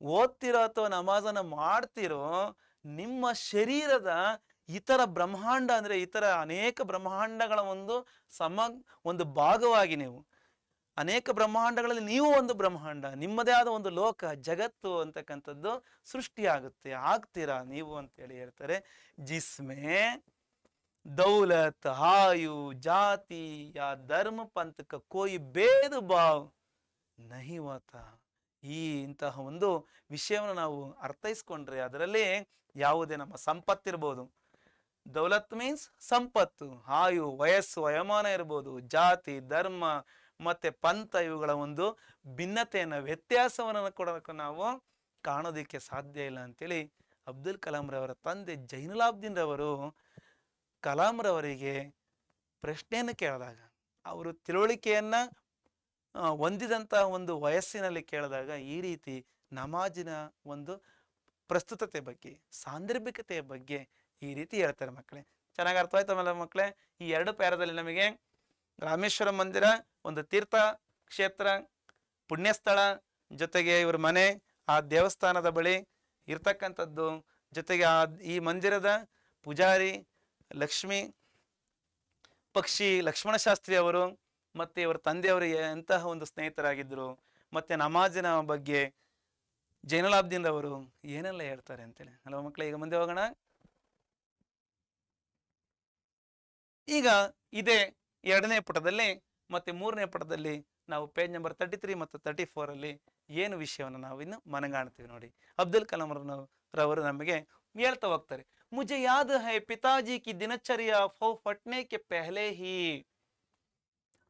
ಓದ್ತಿರೋ ಅಥವಾ ನಮಾಜನ್ನ ಮಾಡ್ತಿರೋ, ನಿಮ್ಮ ಶರೀರದ ಇತರ ಬ್ರಹ್ಮಾಂಡ ಅಂದ್ರೆ ಇತರ ಅನೇಕ ಬ್ರಹ್ಮಾಂಡಗಳ ಒಂದು ಭಾಗವಾಗಿ ನೀವು, ಅನೇಕ ಬ್ರಹ್ಮಾಂಡಗಳಲ್ಲಿ ನೀವು ಒಂದು ಬ್ರಹ್ಮಾಂಡ, ನಿಮ್ಮದೇ ಆದ ಒಂದು ಲೋಕ ಜಗತ್ತು ಅಂತಕ್ಕಂಥದ್ದು ಸೃಷ್ಟಿಯಾಗುತ್ತೆ, ಆಗ್ತೀರಾ ನೀವು ಅಂತೇಳಿ ಹೇಳ್ತಾರೆ. ಜಿಸ್ಮೆ ದೌಲತ್ ಆಯು ಜಾತಿ ಯಾ ಧರ್ಮ ಪಂಥಕ ಕೋಯಿ ಭೇದ ಭಾವ್ ನಹಿ ಹೋತಾ. ಇಂತಹ ಒಂದು ವಿಷಯವನ್ನು ನಾವು ಅರ್ಥೈಸ್ಕೊಂಡ್ರೆ ಅದರಲ್ಲಿ ಯಾವುದೇ ನಮ್ಮ ಸಂಪತ್ತಿರ್ಬೋದು, ದೌಲತ್ ಮೀನ್ಸ್ ಸಂಪತ್ತು, ಆಯು ವಯಸ್ಸು ವಯೋಮಾನ ಇರ್ಬೋದು, ಜಾತಿ ಧರ್ಮ ಮತ್ತೆ ಪಂಥ, ಇವುಗಳ ಒಂದು ಭಿನ್ನತೆಯನ್ನ ವ್ಯತ್ಯಾಸವನ್ನು ಕೂಡ ನಾವು ಕಾಣೋದಿಕ್ಕೆ ಸಾಧ್ಯ ಇಲ್ಲ ಅಂತೇಳಿ ಅಬ್ದುಲ್ ಕಲಾಂ ರವರ ತಂದೆ ಜೈನುಲಾಬ್ದೀನ್ ರವರು ಕಲಾಂ ರವರಿಗೆ ಪ್ರಶ್ನೆಯನ್ನು ಕೇಳಿದಾಗ, ಅವರು ತಿಳುವಳಿಕೆಯನ್ನ ಹೊಂದಿದಂತ ಒಂದು ವಯಸ್ಸಿನಲ್ಲಿ ಕೇಳಿದಾಗ ಈ ರೀತಿ ನಮಾಜಿನ ಒಂದು ಪ್ರಸ್ತುತತೆ ಬಗ್ಗೆ, ಸಾಂದರ್ಭಿಕತೆಯ ಬಗ್ಗೆ ಈ ರೀತಿ ಹೇಳ್ತಾರೆ. ಮಕ್ಕಳೇ ಚೆನ್ನಾಗಿ ಅರ್ಥವಾಯ್ತಲ್ಲ ಮಕ್ಕಳೇ? ಈ ಎರಡು ಪ್ಯಾರದಲ್ಲಿ ನಮಗೆ ರಾಮೇಶ್ವರ ಮಂದಿರ ಒಂದು ತೀರ್ಥ ಕ್ಷೇತ್ರ, ಪುಣ್ಯಸ್ಥಳ, ಜೊತೆಗೆ ಇವ್ರ ಮನೆ ಆ ದೇವಸ್ಥಾನದ ಬಳಿ ಇರ್ತಕ್ಕಂಥದ್ದು, ಜೊತೆಗೆ ಈ ಮಂದಿರದ ಪೂಜಾರಿ ಲಕ್ಷ್ಮೀ ಪಕ್ಷಿ ಲಕ್ಷ್ಮಣ ಶಾಸ್ತ್ರಿ ಅವರು ಮತ್ತೆ ಇವರ ತಂದೆಯವರಿಗೆ ಎಂತಹ ಒಂದು ಸ್ನೇಹಿತರಾಗಿದ್ರು, ಮತ್ತೆ ನಮಾಜಿನ ಬಗ್ಗೆ ಜೈನುಲಾಬ್ದೀನ್ ಅವರು ಏನೆಲ್ಲ ಹೇಳ್ತಾರೆ ಅಂತೇಳಿ ಅಲ್ವಾ ಮಕ್ಕಳೇ? ಈಗ ಮುಂದೆ ಹೋಗೋಣ. ಈಗ ಇದೇ ಎರಡನೇ ಪುಟದಲ್ಲಿ ಮತ್ತೆ ಮೂರನೇ ಪುಟದಲ್ಲಿ ನಾವು ಪೇಜ್ ನಂಬರ್ 33 ಮತ್ತು 34 ಅಲ್ಲಿ ಏನು ವಿಷಯವನ್ನು ನಾವು ಇನ್ನು ಮನಗಾಣ್ತೀವಿ ನೋಡಿ. ಅಬ್ದುಲ್ ಕಲಾಂ ರವರು ನಮಗೆ ಹೇಳ್ತಾ ಹೋಗ್ತಾರೆ, मुझे याद है पिताजी की दिनचर्या फटने के पहले ही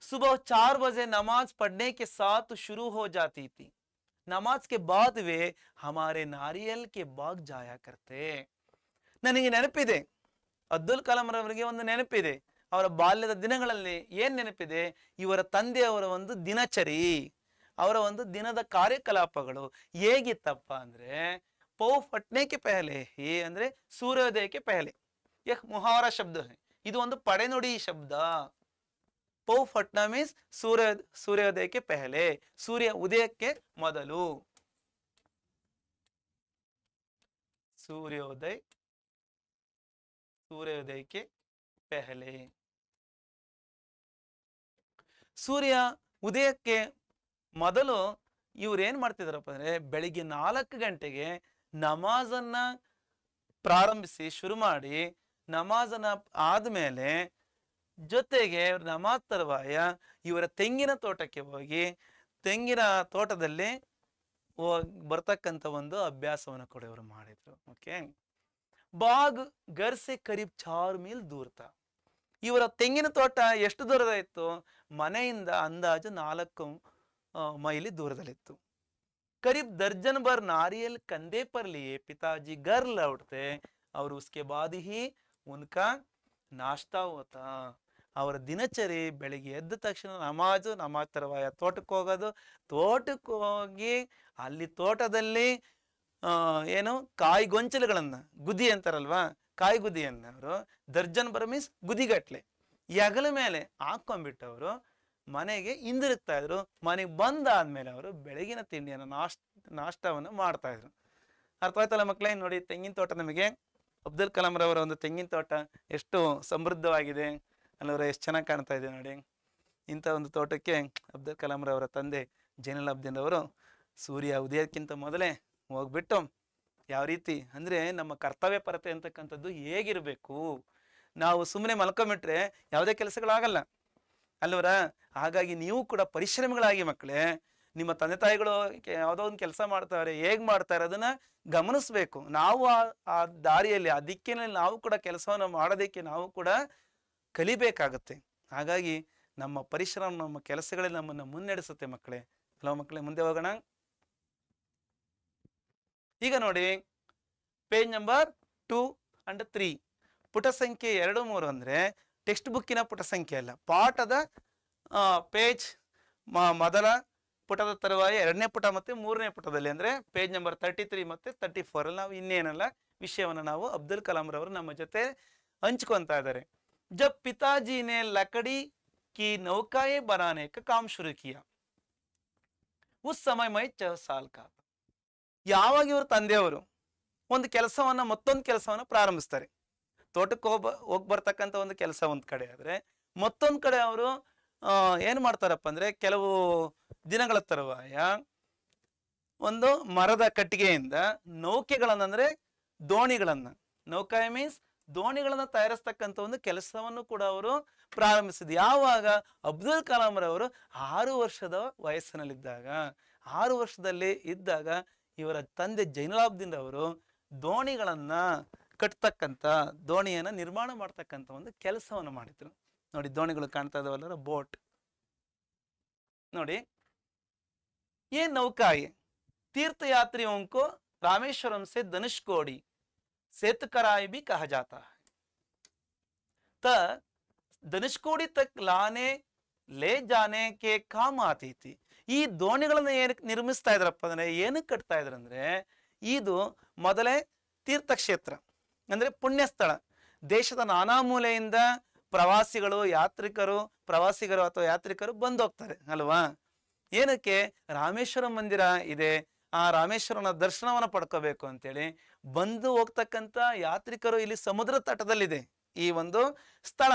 सुबह 4 बजे नमाज पढ़ने के साथ शुरू हो जाती थी. नमाज के बाद वे हमारे नारियल के बाग जाया करते. ನನಗೆ ನೆನಪಿದೆ, ಅಬ್ದುಲ್ ಕಲಾಂ ರವರಿಗೆ ಒಂದು ನೆನಪಿದೆ, ಅವರ ಬಾಲ್ಯದ ದಿನಗಳಲ್ಲಿ ಏನ್ ನೆನಪಿದೆ, ಇವರ ತಂದೆಯವರ ಒಂದು ದಿನಚರಿ, ಅವರ ಒಂದು ದಿನದ ಕಾರ್ಯಕಲಾಪಗಳು ಹೇಗಿತ್ತಪ್ಪ ಅಂದ್ರೆ, ಪೌ ಫಟ್ನೆ ಕೆ ಪೆಹಲೆ ಹಿ ಅಂದ್ರೆ ಸೂರ್ಯೋದಯಕ್ಕೆ ಪೆಹಲೆ, ಯಹ್ ಮುಹಾವರ ಶಬ್ದ ಹೈ, ಇದು ಒಂದು ಪಡೆನುಡಿ ಶಬ್ದ. ಪೌ ಫಟ್ನಾ ಮೀನ್ಸ್ ಸೂರ್ಯೋದಯಕ್ಕೆ ಪೆಹಲೆ, ಸೂರ್ಯ ಉದಯಕ್ಕೆ ಮೊದಲು, ಸೂರ್ಯೋದಯಕ್ಕೆ ಪೆಹಲೆ. ಸೂರ್ಯ ಉದಯಕ್ಕೆ ಮೊದಲು ಇವ್ರು ಏನ್ ಮಾಡ್ತಿದಾರಪ್ಪ ಅಂದ್ರೆ, ಬೆಳಿಗ್ಗೆ 4 ಗಂಟೆಗೆ ನಮಾಜನ್ನ ಪ್ರಾರಂಭಿಸಿ ಶುರು ಮಾಡಿ, ನಮಾಜನ್ನ ಆದ್ಮೇಲೆ ಜೊತೆಗೆ ನಮಾಜ್ ತರುವಾಯ ಇವರ ತೆಂಗಿನ ತೋಟಕ್ಕೆ ಹೋಗಿ ತೆಂಗಿನ ತೋಟದಲ್ಲಿ ಬರ್ತಕ್ಕಂಥ ಒಂದು ಅಭ್ಯಾಸವನ್ನು ಕೂಡ ಇವರು ಮಾಡಿದ್ರು. ಓಕೆ, ಬಾಗ್ ಗರ್ ಸೆ ಕರೀಬ್ 4 ಮೀಲ್ ದೂರ ತಾ. ಇವರ ತೆಂಗಿನ ತೋಟ ಎಷ್ಟು ದೂರದ ಇತ್ತು? ಮನೆಯಿಂದ ಅಂದಾಜು 4 ಮೈಲಿ ದೂರದಲ್ಲಿತ್ತು. करीब दर्जन भर नारियल कंधे पर लिए पिताजी घर लौटते और उसके बाद ही उनका नाश्ता होता. ಅವರ ದಿನಚರಿ ಬೆಳಿಗ್ಗೆ ಎದ್ದ ತಕ್ಷಣ ನಮಾಜ್ ತರುವಾಯ ತೋಟಕ್ಕೆ ಹೋಗೋದು, ತೋಟಕ್ಕೆ ಹೋಗಿ ಅಲ್ಲಿ ತೋಟದಲ್ಲಿ ಏನು ಕಾಯಿ ಗೊಂಚಲುಗಳನ್ನ, ಗುದಿ ಅಂತಾರಲ್ವಾ, ಕಾಯಿ ಗುದಿಯನ್ನ ಅವರು ದರ್ಜನ್ ಬರ ಮೀನ್ಸ್ ಗುದಿಗಟ್ಲೆ ಹೆಗಲ ಮೇಲೆ ಹಾಕೊಂಡ್ಬಿಟ್ಟು ಅವರು ಮನೆಗೆ ಹಿಂದಿರುಗ್ತಾ ಇದ್ರು. ಮನೆಗೆ ಬಂದಾದ್ಮೇಲೆ ಅವರು ಬೆಳಗಿನ ತಿಂಡಿಯನ್ನು ನಾಷ್ಟವನ್ನು ಮಾಡ್ತಾ ಇದ್ರು. ಅರ್ಥವಾಯ್ತಲ್ಲ ಮಕ್ಕಳೇ? ನೋಡಿ, ತೆಂಗಿನ ತೋಟ ನಮಗೆ ಅಬ್ದುಲ್ ಕಲಾಂ ರವರ ಒಂದು ತೆಂಗಿನ ತೋಟ ಎಷ್ಟು ಸಮೃದ್ಧವಾಗಿದೆ ಅಲ್ಲವರ, ಎಷ್ಟು ಚೆನ್ನಾಗಿ ಕಾಣ್ತಾ ಇದೆ ನೋಡಿ. ಇಂಥ ಒಂದು ತೋಟಕ್ಕೆ ಅಬ್ದುಲ್ ಕಲಾಂ ರವರ ತಂದೆ ಜೈನುಲಾಬ್ದೀನ್ ರವರು ಸೂರ್ಯ ಉದಯಕ್ಕಿಂತ ಮೊದಲೇ ಹೋಗ್ಬಿಟ್ಟು, ಯಾವ ರೀತಿ ಅಂದ್ರೆ ನಮ್ಮ ಕರ್ತವ್ಯ ಪರತೆ ಅಂತಕ್ಕಂಥದ್ದು ಹೇಗಿರ್ಬೇಕು, ನಾವು ಸುಮ್ಮನೆ ಮಲ್ಕೊಂಬಿಟ್ರೆ ಯಾವುದೇ ಕೆಲಸಗಳಾಗಲ್ಲ ಅಲ್ವರ. ಹಾಗಾಗಿ ನೀವು ಕೂಡ ಪರಿಶ್ರಮಿಗಳಾಗಿ ಮಕ್ಕಳೇ, ನಿಮ್ಮ ತಂದೆ ತಾಯಿಗಳು ಯಾವುದೋ ಒಂದು ಕೆಲಸ ಮಾಡ್ತಾರೆ, ಹೇಗ್ ಮಾಡ್ತಾರೆ ಅದನ್ನ ಗಮನಿಸ್ಬೇಕು. ನಾವು ಆ ದಾರಿಯಲ್ಲಿ, ಆ ದಿಕ್ಕಿನಲ್ಲಿ ನಾವು ಕೂಡ ಕೆಲಸವನ್ನು ಮಾಡೋದಕ್ಕೆ ನಾವು ಕೂಡ ಕಲಿಬೇಕಾಗತ್ತೆ. ಹಾಗಾಗಿ ನಮ್ಮ ಪರಿಶ್ರಮ, ನಮ್ಮ ಕೆಲಸಗಳಲ್ಲಿ ನಮ್ಮನ್ನು ಮುನ್ನಡೆಸುತ್ತೆ ಮಕ್ಕಳೇ. ಹಲೋ ಮಕ್ಕಳೇ, ಮುಂದೆ ಹೋಗೋಣ. ಈಗ ನೋಡಿ, ಪೇಜ್ ನಂಬರ್ 2 and 3, ಪುಟ ಸಂಖ್ಯೆ 2, 3 ಅಂದ್ರೆ ಟೆಕ್ಸ್ಟ್ ಬುಕ್ಕಿನ ಪುಟ ಸಂಖ್ಯೆ ಅಲ್ಲ, ಪಾಠದ ಪೇಜ್ ಮೊದಲ ಪುಟದ ತರುವಾಯ 2ನೇ ಪುಟ ಮತ್ತೆ 3ನೇ ಪುಟದಲ್ಲಿ ಅಂದ್ರೆ ಪೇಜ್ ನಂಬರ್ 33 ಮತ್ತೆ 34 ಅಲ್ಲಿ ನಾವು ಇನ್ನೇನಲ್ಲ ವಿಷಯವನ್ನು ನಾವು ಅಬ್ದುಲ್ ಕಲಾಂ ರವರು ನಮ್ಮ ಜೊತೆ ಹಂಚ್ಕೊಂತಾ ಇದ್ದಾರೆ. जब पिताजी ने लकड़ी की नौकाएं बनाने का काम शुरू किया उस समय मैं 6 साल का था. ಯಾವಾಗ ಇವರು ತಂದೆಯವರು ಒಂದು ಕೆಲಸವನ್ನ ಮತ್ತೊಂದು ಕೆಲಸವನ್ನ ಪ್ರಾರಂಭಿಸ್ತಾರೆ, ತೋಟಕ್ಕೆ ಹೋಗಿ ಬರ್ತಕ್ಕಂಥ ಒಂದು ಕೆಲಸ ಒಂದ್ ಕಡೆ ಆದ್ರೆ ಮತ್ತೊಂದ್ ಕಡೆ ಅವರು ಏನ್ ಮಾಡ್ತಾರಪ್ಪ ಅಂದ್ರೆ ಕೆಲವು ದಿನಗಳ ತರುವಾಯ ಒಂದು ಮರದ ಕಟ್ಟಿಗೆಯಿಂದ ನೌಕೆಗಳನ್ನ ಅಂದ್ರೆ ದೋಣಿಗಳನ್ನ, ನೌಕಾಯ ಮೀನ್ಸ್ ದೋಣಿಗಳನ್ನ ತಯಾರಿಸ್ತಕ್ಕಂಥ ಒಂದು ಕೆಲಸವನ್ನು ಕೂಡ ಅವರು ಪ್ರಾರಂಭಿಸಿದ್ರು. ಯಾವಾಗ ಅಬ್ದುಲ್ ಕಲಾಂ ರವರು 6 ವರ್ಷದ ವಯಸ್ಸಿನಲ್ಲಿದ್ದಾಗ, 6 ವರ್ಷದಲ್ಲಿ ಇದ್ದಾಗ ಇವರ ತಂದೆ ಜೈನುಲಾಬ್ದೀನ್ ಅವರು ದೋಣಿಗಳನ್ನ ಕಟ್ತಕ್ಕಂಥ, ದೋಣಿಯನ್ನ ನಿರ್ಮಾಣ ಮಾಡ್ತಕ್ಕಂಥ ಒಂದು ಕೆಲಸವನ್ನು ಮಾಡಿದ್ರು. ನೋಡಿ ದೋಣಿಗಳು ಕಾಣ್ತಾ ಇದಾವಲ್ಲ, ಬೋಟ್ ನೋಡಿ. ये नौकाएं तीर्थयात्रियों को रामेश्वरम से धनुषकोडी सेतुकराई भी कहा जाता है. त धनुषकोडी तक लाने ले जाने के काम आती थी. ಈ ದೋಣಿಗಳನ್ನ ಏನಕ್ಕೆ ನಿರ್ಮಿಸ್ತಾ ಇದ್ರಪ್ಪ ಅಂದ್ರೆ, ಏನಕ್ಕೆ ಕಟ್ತಾ ಇದ್ರಂದ್ರೆ, ಇದು ಮೊದಲೇ ತೀರ್ಥಕ್ಷೇತ್ರ ಅಂದ್ರೆ ಪುಣ್ಯ ಸ್ಥಳ. ದೇಶದ ನಾನಾ ಮೂಲೆಯಿಂದ ಪ್ರವಾಸಿಗರು ಅಥವಾ ಯಾತ್ರಿಕರು ಬಂದು ಹೋಗ್ತಾರೆ ಅಲ್ವಾ. ಏನಕ್ಕೆ? ರಾಮೇಶ್ವರಂ ಮಂದಿರ ಇದೆ, ಆ ರಾಮೇಶ್ವರನ ದರ್ಶನವನ್ನ ಪಡ್ಕೋಬೇಕು ಅಂತೇಳಿ ಬಂದು ಹೋಗ್ತಕ್ಕಂಥ ಯಾತ್ರಿಕರು ಇಲ್ಲಿ ಸಮುದ್ರ ತಟದಲ್ಲಿದೆ ಈ ಒಂದು ಸ್ಥಳ.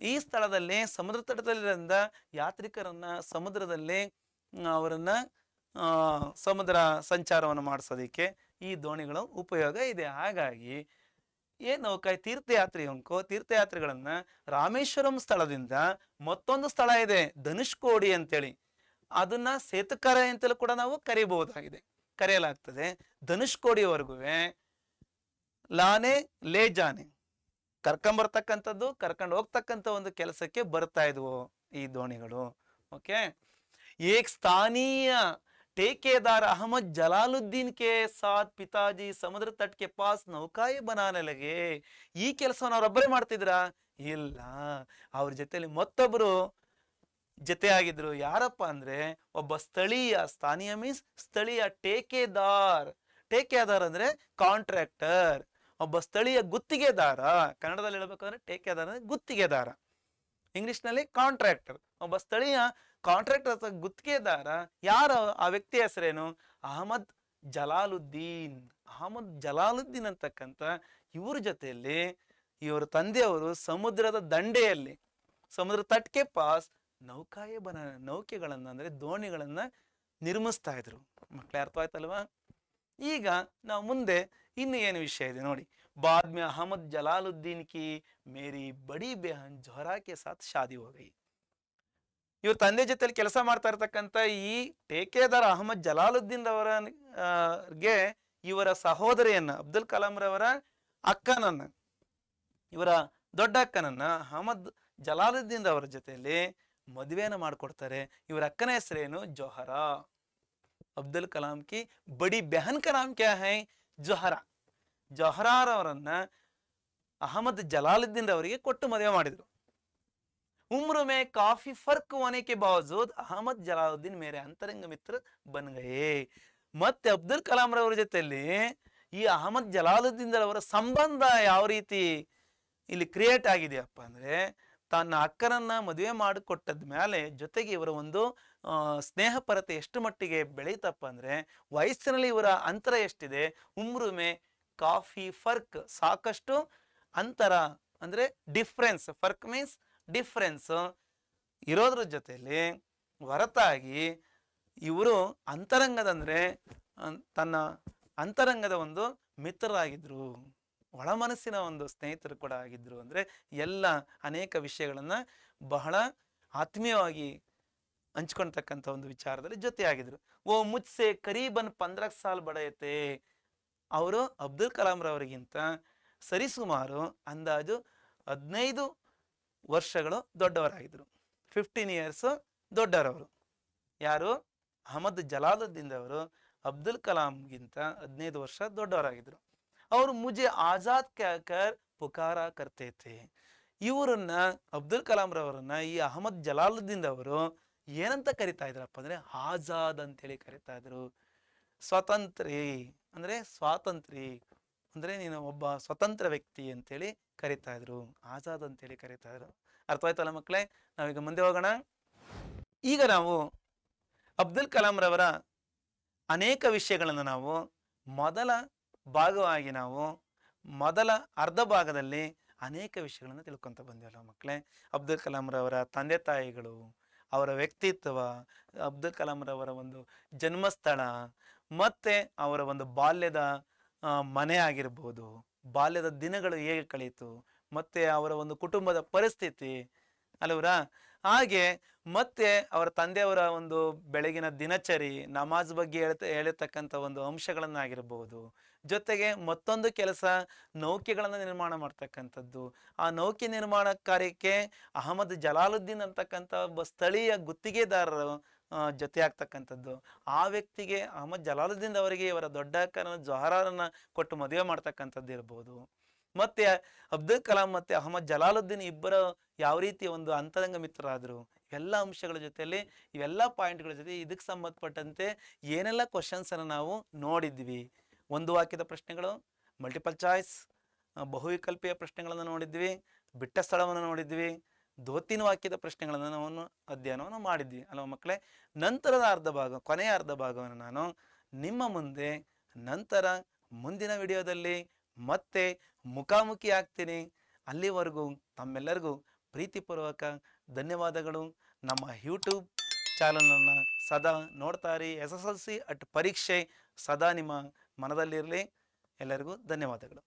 ಈ ಸ್ಥಳದಲ್ಲಿ ಸಮುದ್ರ ತಟದಲ್ಲಿಂದ ಯಾತ್ರಿಕರನ್ನ ಸಮುದ್ರದಲ್ಲಿ ಅವರನ್ನ ಸಮುದ್ರ ಸಂಚಾರವನ್ನು ಮಾಡಿಸೋದಿಕ್ಕೆ ಈ ದೋಣಿಗಳು ಉಪಯೋಗ ಇದೆ. ಹಾಗಾಗಿ ನೌಕಾಯಿ ತೀರ್ಥಯಾತ್ರಿಗಳನ್ನ ರಾಮೇಶ್ವರಂ ಸ್ಥಳದಿಂದ ಮತ್ತೊಂದು ಸ್ಥಳ ಇದೆ ಧನುಷ್ಕೋಡಿ ಅಂತೇಳಿ, ಅದನ್ನ ಸೇತುಕರ ಅಂತಲೂ ಕೂಡ ನಾವು ಕರೆಯಲಾಗ್ತದೆ. ಧನುಷ್ಕೋಡಿವರೆಗೂ ಲಾನೆ ಲೇ ಜಾನೆ ಕರ್ಕೊಂಬರ್ತಕ್ಕಂಥದ್ದು, ಕರ್ಕೊಂಡು ಹೋಗ್ತಕ್ಕಂಥ ಒಂದು ಕೆಲಸಕ್ಕೆ ಬರ್ತಾ ಇದ್ವು ಈ ದೋಣಿಗಳು. ಓಕೆ. एक स्थानीय ठेकेदार अहमद जलालुद्दीन के साथ पिताजी समुद्र तट के पास नौकाएं बनाने लगे. ಈ ಕೆಲಸವನ್ನು ಅವರೊಬ್ಬರೇ ಮಾಡ್ತಿದ್ರ? ಇಲ್ಲ, ಅವ್ರ ಜೊತೆಲಿ ಮತ್ತೊಬ್ರು ಜೊತೆ ಆಗಿದ್ರು. ಯಾರಪ್ಪ ಅಂದ್ರೆ ಒಬ್ಬ ಸ್ಥಳೀಯ ಮೀನ್ಸ್ ಸ್ಥಳೀಯ ಟೇಕೆದಾರ್ ಅಂದ್ರೆ ಕಾಂಟ್ರಾಕ್ಟರ್, ಒಬ್ಬ ಸ್ಥಳೀಯ ಗುತ್ತಿಗೆದಾರ. ಕನ್ನಡದಲ್ಲಿ ಹೇಳ್ಬೇಕಂದ್ರೆ ಟೇಕೆದಾರ್ ಅಂದ್ರೆ ಗುತ್ತಿಗೆದಾರ, ಇಂಗ್ಲಿಷ್ ನಲ್ಲಿ ಕಾಂಟ್ರಾಕ್ಟರ್. ಒಬ್ಬ ಸ್ಥಳೀಯ ಕಾಂಟ್ರಾಕ್ಟರ್ ಅಥವಾ ಗುತ್ತಿಗೆದಾರ. ಯಾರು ಆ ವ್ಯಕ್ತಿ ಹೆಸರೇನು? ಅಹಮದ್ ಜಲಾಲುದ್ದೀನ್ ಅಂತಕ್ಕಂಥ ಇವ್ರ ಜೊತೆಯಲ್ಲಿ ಇವ್ರ ತಂದೆಯವರು ಸಮುದ್ರದ ದಂಡೆಯಲ್ಲಿ, ಸಮುದ್ರ ತಟ್ಕೆ ಪಾಸ್ ನೌಕೆಗಳನ್ನ ಅಂದ್ರೆ ದೋಣಿಗಳನ್ನ ನಿರ್ಮಿಸ್ತಾ ಇದ್ರು. ಮಕ್ಕಳೇ ಅರ್ಥ ಆಯ್ತಲ್ವಾ? ಈಗ ನಾವು ಮುಂದೆ ಇನ್ನು ಏನು ವಿಷಯ ಇದೆ ನೋಡಿ. बाद में अहमद जलालुद्दीन की मेरी बड़ी बहन जोहरा के साथ शादी हो गई. ಇವ್ರ ತಂದೆ ಜೊತೆಲಿ ಕೆಲಸ ಮಾಡ್ತಾ ಇರ್ತಕ್ಕಂಥ ಈ ಟೇಕೆದಾರ್ ಅಹಮದ್ ಜಲಾಲುದ್ದೀನ್ ಅವರಿಗೆ ಇವರ ಸಹೋದರಿಯನ್ನ, ಅಬ್ದುಲ್ ಕಲಾಂ ರವರ ಅಕ್ಕನನ್ನ, ಇವರ ದೊಡ್ಡ ಅಕ್ಕನನ್ನ ಅಹಮದ್ ಜಲಾಲುದ್ದೀನ್ ಅವರ ಜೊತೆಯಲ್ಲಿ ಮದುವೆಯನ್ನು ಮಾಡ್ಕೊಡ್ತಾರೆ. ಇವರ ಅಕ್ಕನ ಹೆಸರೇನು? ಜೋಹರಾ. ಅಬ್ದುಲ್ ಕಲಾಂ ಕಿ ಬಡಿ ಬೆಹನ್ ಕಾ ನಾಮ್ ಕ್ಯಾ ಹೈ? ಜೋಹರಾ. ಜೋಹರಾರವರನ್ನ ಅಹಮದ್ ಜಲಾಲುದ್ದೀನ್ ಅವರಿಗೆ ಕೊಟ್ಟು ಮದುವೆ ಮಾಡಿದ್ರು. उम्र में काफी फर्क होने के बावजूद अहमद जलालुद्दीन मेरे अंतरंग मित्र बन गए. ಮತ್ತೆ ಅಬ್ದುಲ್ ಕಲಾಂ ರವರ ಜೊತೆಯಲ್ಲಿ ಈ ಅಹಮದ್ ಜಲಾಲುದ್ದೀನ್ ಅವರ ಸಂಬಂಧ ಯಾವ ರೀತಿ ಇಲ್ಲಿ ಕ್ರಿಯೇಟ್ ಆಗಿದೆಯಪ್ಪ ಅಂದ್ರೆ, ತನ್ನ ಅಕ್ಕನನ್ನ ಮದುವೆ ಮಾಡಿಕೊಟ್ಟದ ಮೇಲೆ ಜೊತೆಗೆ ಇವರ ಒಂದು ಸ್ನೇಹಪರತೆ ಎಷ್ಟು ಮಟ್ಟಿಗೆ ಬೆಳೀತಪ್ಪ ಅಂದ್ರೆ, ವಯಸ್ಸಿನಲ್ಲಿ ಇವರ ಅಂತರ ಎಷ್ಟಿದೆ? ಉಮ್ರುಮೆ ಕಾಫಿ ಫರ್ಕ್, ಸಾಕಷ್ಟು ಅಂತರ ಅಂದ್ರೆ ಡಿಫ್ರೆನ್ಸ್. ಫರ್ಕ್ ಮೀನ್ಸ್ ಡಿಫ್ರೆನ್ಸ್ ಇರೋದ್ರ ಜೊತೆಯಲ್ಲಿ ಹೊರತಾಗಿ ಇವರು ಅಂತರಂಗದಂದ್ರೆ ತನ್ನ ಅಂತರಂಗದ ಒಂದು ಮಿತ್ರರಾಗಿದ್ರು, ಒಳ ಮನಸ್ಸಿನ ಒಂದು ಸ್ನೇಹಿತರು ಕೂಡ ಆಗಿದ್ರು. ಅಂದ್ರೆ ಎಲ್ಲ ಅನೇಕ ವಿಷಯಗಳನ್ನ ಬಹಳ ಆತ್ಮೀಯವಾಗಿ ಹಂಚ್ಕೊಳ್ತಕ್ಕಂಥ ಒಂದು ವಿಚಾರದಲ್ಲಿ ಜೊತೆಯಾಗಿದ್ರು. ಓ ಮುಜ್ಸೆ ಕರೀಬನ್ 15 ಸಾಲ್ ಬಡಯತೆ. ಅವರು ಅಬ್ದುಲ್ ಕಲಾಂ ರವರಿಗಿಂತ ಸರಿಸುಮಾರು ಅಂದಾಜು 15 ವರ್ಷಗಳು ದೊಡ್ಡವರಾಗಿದ್ರು. 15 years ದೊಡ್ಡವರವರು. ಯಾರು? ಅಹಮದ್ ಜಲಾಲುದ್ದೀನ್ ಅವರು ಅಬ್ದುಲ್ ಕಲಾಂಗಿಂತ 15 ವರ್ಷ ದೊಡ್ಡವರಾಗಿದ್ರು. ಅವರು ಮುಜೆ ಆಜಾದ್ ಕ್ಯಾಕರ್ ಪುಕಾರ ಕರ್ತೇತೆ. ಇವರನ್ನ, ಅಬ್ದುಲ್ ಕಲಾಂ ರವರನ್ನ ಈ ಅಹಮದ್ ಜಲಾಲುದ್ದೀನ್ ಅವರು ಏನಂತ ಕರಿತಾ ಇದ್ರಪ್ಪ ಅಂದ್ರೆ ಆಜಾದ್ ಅಂತೇಳಿ ಕರಿತಾ ಇದ್ರು. ಸ್ವತಂತ್ರಿ ಅಂದ್ರೆ ಸ್ವಾತಂತ್ರಿ ಅಂದ್ರೆ ನೀನು ಒಬ್ಬ ಸ್ವತಂತ್ರ ವ್ಯಕ್ತಿ ಅಂತೇಳಿ ಕರಿತಾ ಇದ್ರು, ಆಜಾದ್ ಅಂತೇಳಿ ಕರಿತಾ ಇದ್ರು. ಅರ್ಥವಾಯ್ತಲ್ಲ ಮಕ್ಕಳೇ? ನಾವೀಗ ಮುಂದೆ ಹೋಗೋಣ. ಈಗ ನಾವು ಅಬ್ದುಲ್ ಕಲಾಂ ರವರ ಅನೇಕ ವಿಷಯಗಳನ್ನು ನಾವು ಮೊದಲ ಭಾಗವಾಗಿ ನಾವು ಮೊದಲ ಅರ್ಧ ಭಾಗದಲ್ಲಿ ಅನೇಕ ವಿಷಯಗಳನ್ನು ತಿಳ್ಕೊಂತ ಬಂದಿವಲ್ಲ ಮಕ್ಕಳೇ. ಅಬ್ದುಲ್ ಕಲಾಂ ರವರ ತಂದೆ ತಾಯಿಗಳು, ಅವರ ವ್ಯಕ್ತಿತ್ವ, ಅಬ್ದುಲ್ ಕಲಾಂ ರವರ ಒಂದು ಜನ್ಮಸ್ಥಳ, ಮತ್ತೆ ಅವರ ಒಂದು ಬಾಲ್ಯದ ಮನೆ ಆಗಿರ್ಬೋದು, ಬಾಲ್ಯದ ದಿನಗಳು ಹೇಗೆ ಕಳೀತು, ಮತ್ತೆ ಅವರ ಒಂದು ಕುಟುಂಬದ ಪರಿಸ್ಥಿತಿ ಅಲ್ಲವರ, ಹಾಗೆ ಮತ್ತೆ ಅವರ ತಂದೆಯವರ ಒಂದು ಬೆಳಗಿನ ದಿನಚರಿ, ನಮಾಜ್ ಬಗ್ಗೆ ಹೇಳಿರ್ತಕ್ಕಂಥ ಒಂದು ಅಂಶಗಳನ್ನಾಗಿರ್ಬೋದು, ಜೊತೆಗೆ ಮತ್ತೊಂದು ಕೆಲಸ ನೌಕೆಗಳನ್ನು ನಿರ್ಮಾಣ ಮಾಡ್ತಕ್ಕಂಥದ್ದು. ಆ ನೌಕೆ ನಿರ್ಮಾಣ ಕಾರ್ಯಕ್ಕೆ ಅಹಮದ್ ಜಲಾಲುದ್ದೀನ್ ಅಂತಕ್ಕಂಥ ಒಬ್ಬ ಸ್ಥಳೀಯ ಗುತ್ತಿಗೆದಾರರು ಜೊತೆ ಆಗ್ತಕ್ಕಂಥದ್ದು. ಆ ವ್ಯಕ್ತಿಗೆ ಅಹಮದ್ ಜಲಾಲುದ್ದೀನ್ ಅವರಿಗೆ ಇವರ ದೊಡ್ಡ ಅಕ್ಕನ ಜೊಹರಾರನ್ನ ಕೊಟ್ಟು ಮದುವೆ ಮಾಡ್ತಕ್ಕಂಥದ್ದು ಇರ್ಬೋದು. ಮತ್ತೆ ಅಬ್ದುಲ್ ಕಲಾಂ ಮತ್ತೆ ಅಹಮದ್ ಜಲಾಲುದ್ದೀನ್ ಇಬ್ಬರ ಯಾವ ರೀತಿ ಒಂದು ಅಂತರಂಗ ಮಿತ್ರರಾದರು, ಇವೆಲ್ಲ ಅಂಶಗಳ ಜೊತೆಯಲ್ಲಿ ಇವೆಲ್ಲ ಪಾಯಿಂಟ್ಗಳ ಜೊತೆ ಇದಕ್ಕೆ ಸಂಬಂಧಪಟ್ಟಂತೆ ಏನೆಲ್ಲ ಕ್ವಶನ್ಸ್ ಅನ್ನು ನಾವು ನೋಡಿದ್ವಿ. ಒಂದು ವಾಕ್ಯದ ಪ್ರಶ್ನೆಗಳು, ಮಲ್ಟಿಪಲ್ ಚಾಯ್ಸ್, ಬಹುವಿಕಲ್ಪೀಯ ಪ್ರಶ್ನೆಗಳನ್ನು ನೋಡಿದ್ವಿ, ಬಿಟ್ಟ ಸ್ಥಳವನ್ನು ನೋಡಿದ್ವಿ, ಧೋತಿನ ವಾಕ್ಯದ ಪ್ರಶ್ನೆಗಳನ್ನು ನಾವು ಅಧ್ಯಯನವನ್ನು ಮಾಡಿದ್ವಿ ಅಲ್ವ ಮಕ್ಕಳೇ. ನಂತರದ ಅರ್ಧ ಭಾಗ, ಕೊನೆಯ ಅರ್ಧ ಭಾಗವನ್ನು ನಾನು ನಿಮ್ಮ ಮುಂದೆ ನಂತರ ಮುಂದಿನ ವಿಡಿಯೋದಲ್ಲಿ ಮತ್ತೆ ಮುಖಾಮುಖಿ ಆಗ್ತೀನಿ. ಅಲ್ಲಿವರೆಗೂ ತಮ್ಮೆಲ್ಲರಿಗೂ ಪ್ರೀತಿಪೂರ್ವಕ ಧನ್ಯವಾದಗಳು. ನಮ್ಮ ಯೂಟ್ಯೂಬ್ ಚಾನಲನ್ನು ಸದಾ ನೋಡ್ತಾರಿ. SSLC ಪರೀಕ್ಷೆ ಸದಾ ನಿಮ್ಮ ಮನದಲ್ಲಿರಲಿ. ಎಲ್ಲರಿಗೂ ಧನ್ಯವಾದಗಳು.